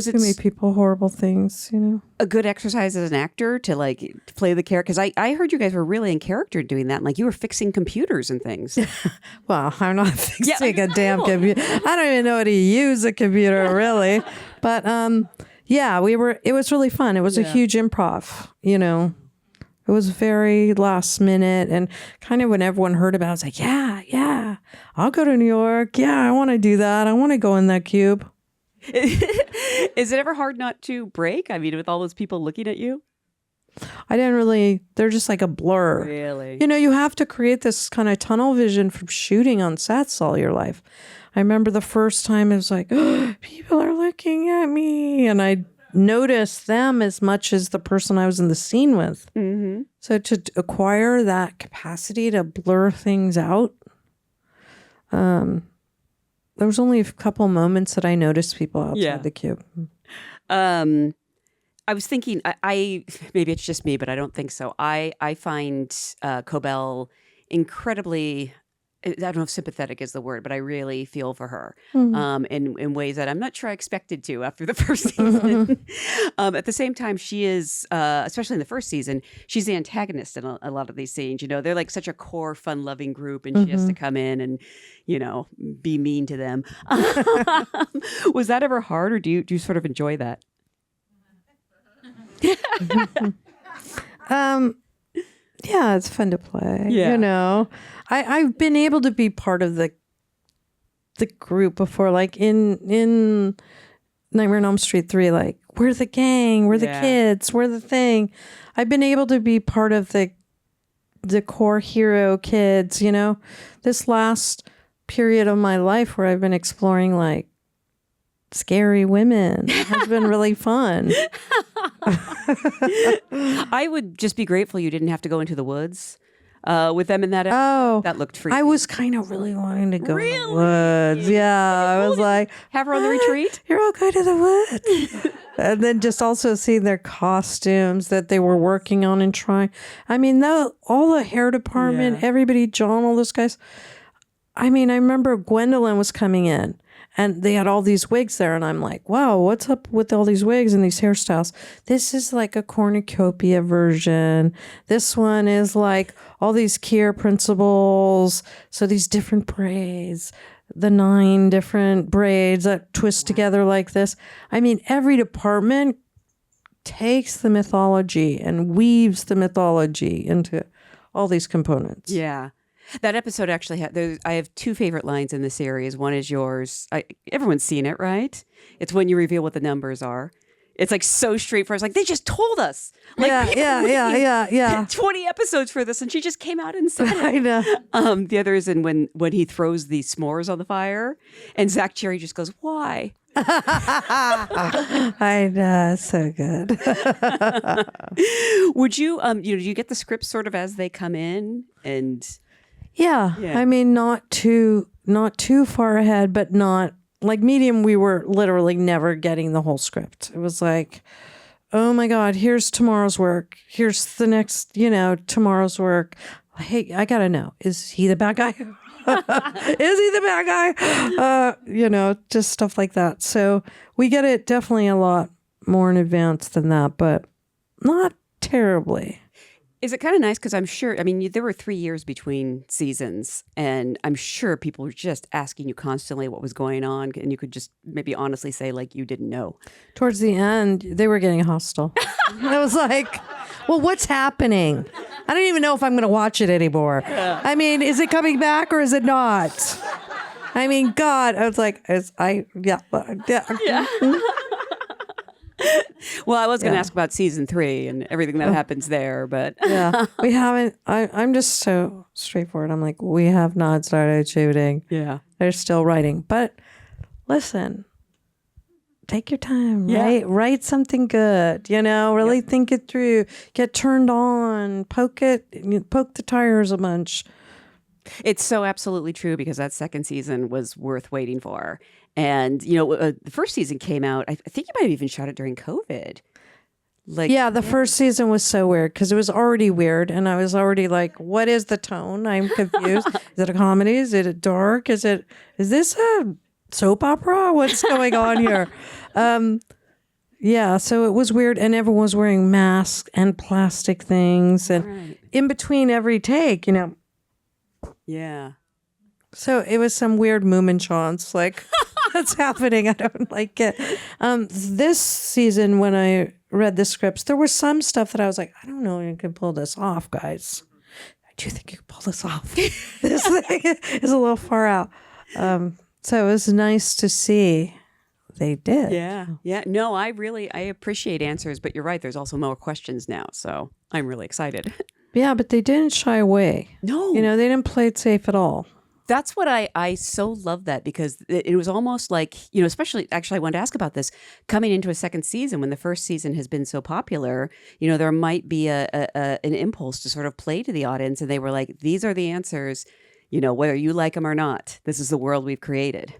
too many people, horrible things. A good exercise as an actor to like play the character, because I heard you guys were really in character doing that, and like you were fixing computers and things. Well, I'm not fixing a damn computer. I don't even know how to use a computer really, but we were. It was really fun. It was a huge improv. It was very last minute, and kind of when everyone heard about it, I was like, yeah, I'll go to New York. Yeah, I want to do that. I want to go in that cube. Is it ever hard not to break? I mean, with all those people looking at you? I didn't really, they're just like a blur. Really? You know, you have to create this kind of tunnel vision from shooting on sets all your life. I remember the first time it was like, oh, people are looking at me. And I noticed them as much as the person I was in the scene with. Mm-hmm. So to acquire that capacity to blur things out, there was only a couple moments that I noticed people outside the cube. I was thinking, I maybe it's just me, but I don't think so. I find Cobell incredibly, I don't know if sympathetic is the word, but I really feel for her in ways that I'm not sure I expected to after the first season. At the same time, she is, especially in the first season, she's the antagonist in a lot of these scenes. You know, they're like such a core, fun-loving group, and she has to come in and, you know, be mean to them. Was that ever hard, or do you sort of enjoy that? Yeah, it's fun to play. Yeah. You know, I've been able to be part of the group before, like in Nightmare on Elm Street 3, like we're the gang, we're the kids, we're the thing. I've been able to be part of the core hero kids, you know. This last period of my life where I've been exploring like scary women has been really fun. I would just be grateful you didn't have to go into the woods with them in that episode. Oh, that looked freaky. I was kind of really wanting to go in the woods. Yeah, I was like, have her on the retreat. You're all going to the woods. And then just also seeing their costumes that they were working on and trying. I mean, all the hair department, everybody, John, all those guys. I mean, I remember Gwendolyn was coming in. And they had all these wigs there. And I'm like, wow, what's up with all these wigs and these hairstyles? This is like a cornucopia version. This one is like all these Kier principles. So these different braids, the 9 different braids that twist together like this. I mean, every department takes the mythology and weaves the mythology into all these components. Yeah. That episode actually I have 2 favorite lines in the series. One is yours. Everyone's seen it, right? It's when you reveal what the numbers are. It's like so straightforward. It's like, they just told us. Like, yeah. 20 episodes for this, and she just came out and said it. I know. The other is when he throws the s'mores on the fire, and Zach Cherry just goes, "Why?" I know, so good. Would you, do you get the scripts sort of as they come in? And yeah, I mean, not too far ahead, but not like Medium. We were literally never getting the whole script. It was like, oh my God, here's tomorrow's work. Here's the next, tomorrow's work. Hey, I gotta know, is he the bad guy? Is he the bad guy? Just stuff like that. So we get it definitely a lot more in advance than that, but not terribly. Is it kind of nice? Because I'm sure, there were 3 years between seasons, and I'm sure people were just asking you constantly what was going on, and you could just maybe honestly say, like, you didn't know. Towards the end, they were getting hostile. I was like, well, what's happening? I don't even know if I'm going to watch it anymore. Yeah. I mean, is it coming back or is it not? I mean, God, I was like, yeah. Well, I was going to ask about season 3 and everything that happens there, but yeah, we haven't. I'm just so straightforward. I'm like, we have not started shooting. Yeah, they're still writing. But listen, take your time. Write something good. Really think it through. Get turned on. Poke the tires a bunch. It's so absolutely true, because that second season was worth waiting for. And, the first season came out, I think you might have even shot it during COVID. The first season was so weird because it was already weird. And I was already like, what is the tone? I'm confused. Is it a comedy? Is it dark? Is this a soap opera? What's going on here? So it was weird. And everyone was wearing masks and plastic things. And in between every take, Yeah. So it was some weird movement shots, like, what's happening? I don't like it. This season, when I read the scripts, there was some stuff that I was like, I don't know if you can pull this off, guys. Do you think you can pull this off? This thing is a little far out. So it was nice to see they did. Yeah. Yeah. No, I appreciate answers, but you're right. There's also more questions now. So I'm really excited. Yeah, but they didn't shy away. No. They didn't play it safe at all. That's what I so love that, because it was almost like, especially, actually, I wanted to ask about this coming into a second season when the first season has been so popular, there might be an impulse to sort of play to the audience. And they were like, these are the answers, whether you like them or not. This is the world we've created.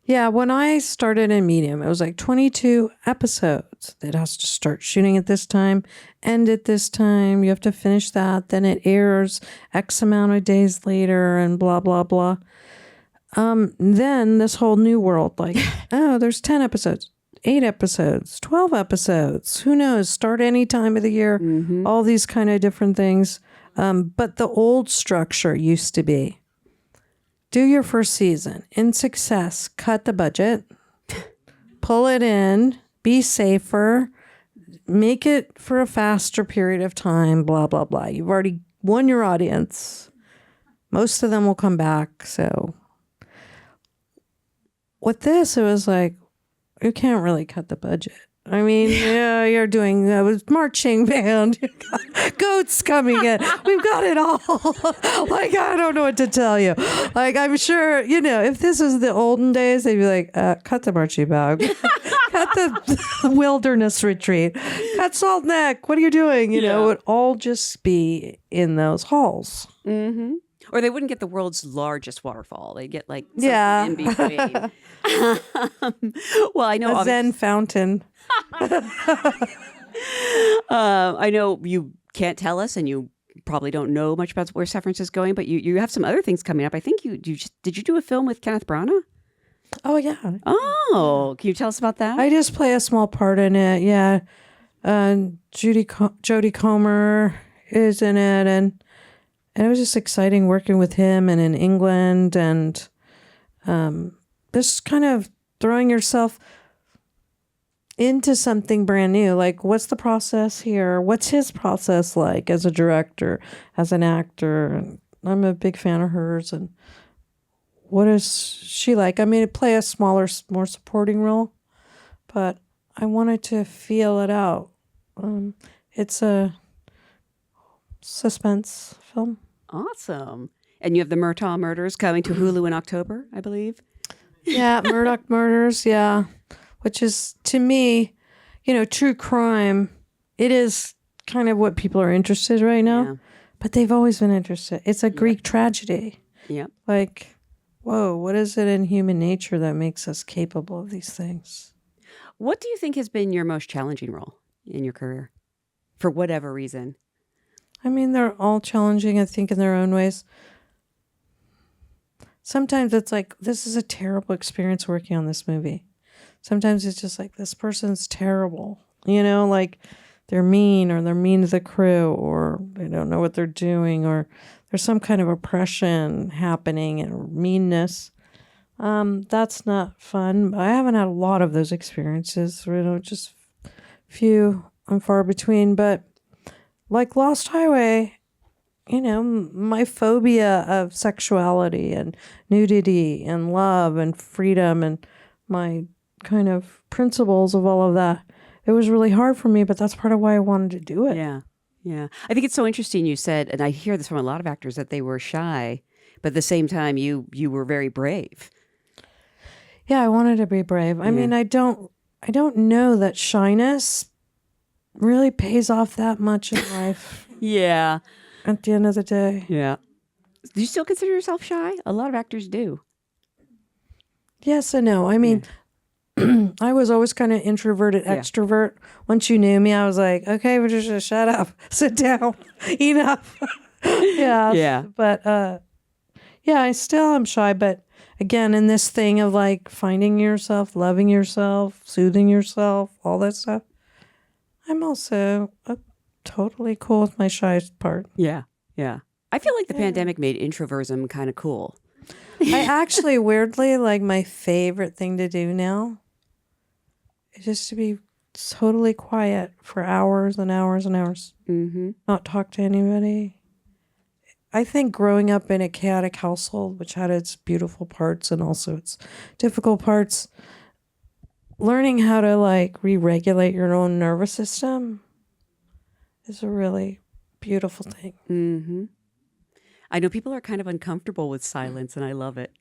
Yeah, when I started in Medium, it was like 22 episodes. It has to start shooting at this time, end at this time. You have to finish that. Then it airs X amount of days later and blah, blah, blah. Then this whole new world, like, oh, there's 10 episodes, 8 episodes, 12 episodes. Who knows? Start any time of the year. All these kind of different things. But the old structure used to be, do your first season. In success, cut the budget, pull it in, be safer, make it for a faster period of time, blah, blah, blah. You've already won your audience. Most of them will come back. So with this, it was like, you can't really cut the budget. I mean, yeah, you're doing marching band, goats coming in. We've got it all. Like, I don't know what to tell you. Like, I'm sure, if this was the olden days, they'd be like, cut the marching band, cut the wilderness retreat, cut Salt Neck. What are you doing? It would all just be in those halls. Mm-hmm. Or they wouldn't get the world's largest waterfall. They'd get like something in between. Well, I know a Zen fountain. I know you can't tell us, and you probably don't know much about where Severance is going, but you have some other things coming up. I think did you do a film with Kenneth Branagh? Oh yeah. Oh, can you tell us about that? I just play a small part in it. Yeah, Jodie Comer is in it, and it was just exciting working with him and in England, and just kind of throwing yourself into something brand new. Like, what's the process here? What's his process like as a director, as an actor? And I'm a big fan of hers. And what is she like? I mean, I play a smaller, more supporting role, but I wanted to feel it out. It's a suspense film. Awesome. And you have the Murtaugh Murders coming to Hulu in October, I believe. Yeah, Murdoch Murders, yeah. Which is, to me, true crime. It is kind of what people are interested right now. Yeah. But they've always been interested. It's a Greek tragedy. Yeah. Like, whoa, what is it in human nature that makes us capable of these things? What do you think has been your most challenging role in your career? For whatever reason. I mean, they're all challenging, I think, in their own ways. Sometimes it's like, this is a terrible experience working on this movie. Sometimes it's just like, this person's terrible. Like they're mean, or they're mean to the crew, or they don't know what they're doing, or there's some kind of oppression happening and meanness. That's not fun. I haven't had a lot of those experiences, just few and far between. But like Lost Highway, my phobia of sexuality and nudity and love and freedom and my kind of principles of all of that, it was really hard for me, but that's part of why I wanted to do it. Yeah. Yeah. I think it's so interesting you said, and I hear this from a lot of actors, that they were shy, but at the same time you were very brave. Yeah, I wanted to be brave. I mean, I don't know that shyness really pays off that much in life. Yeah. At the end of the day. Yeah. Do you still consider yourself shy? A lot of actors do. Yes and no. I mean, I was always kind of introverted, extrovert. Once you knew me, I was like, okay, Patricia, shut up, sit down, enough. Yeah. Yeah. But I still am shy. But again, in this thing of like finding yourself, loving yourself, soothing yourself, all that stuff, I'm also totally cool with my shy part. Yeah. Yeah. I feel like the pandemic made introversion kind of cool. I actually, weirdly, like my favorite thing to do now is just to be totally quiet for hours and hours and hours. Mm-hmm. Not talk to anybody. I think growing up in a chaotic household, which had its beautiful parts and also its difficult parts, learning how to like re-regulate your own nervous system is a really beautiful thing. Mm-hmm. I know people are kind of uncomfortable with silence, and I love it.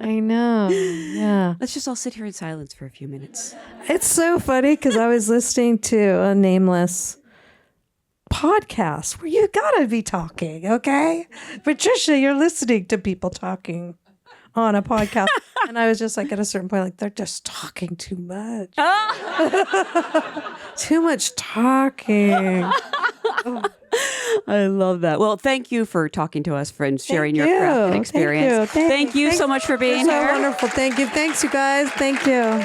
I know. Yeah. Let's just all sit here in silence for a few minutes. It's so funny because I was listening to a nameless podcast where you gotta be talking, okay? Patricia, you're listening to people talking on a podcast. And I was just like, at a certain point, like, they're just talking too much. Too much talking. I love that. Well, thank you for talking to us and sharing your craft and experience. Thank you so much for being so here. Wonderful. Thank you. Thanks, you guys. Thank you.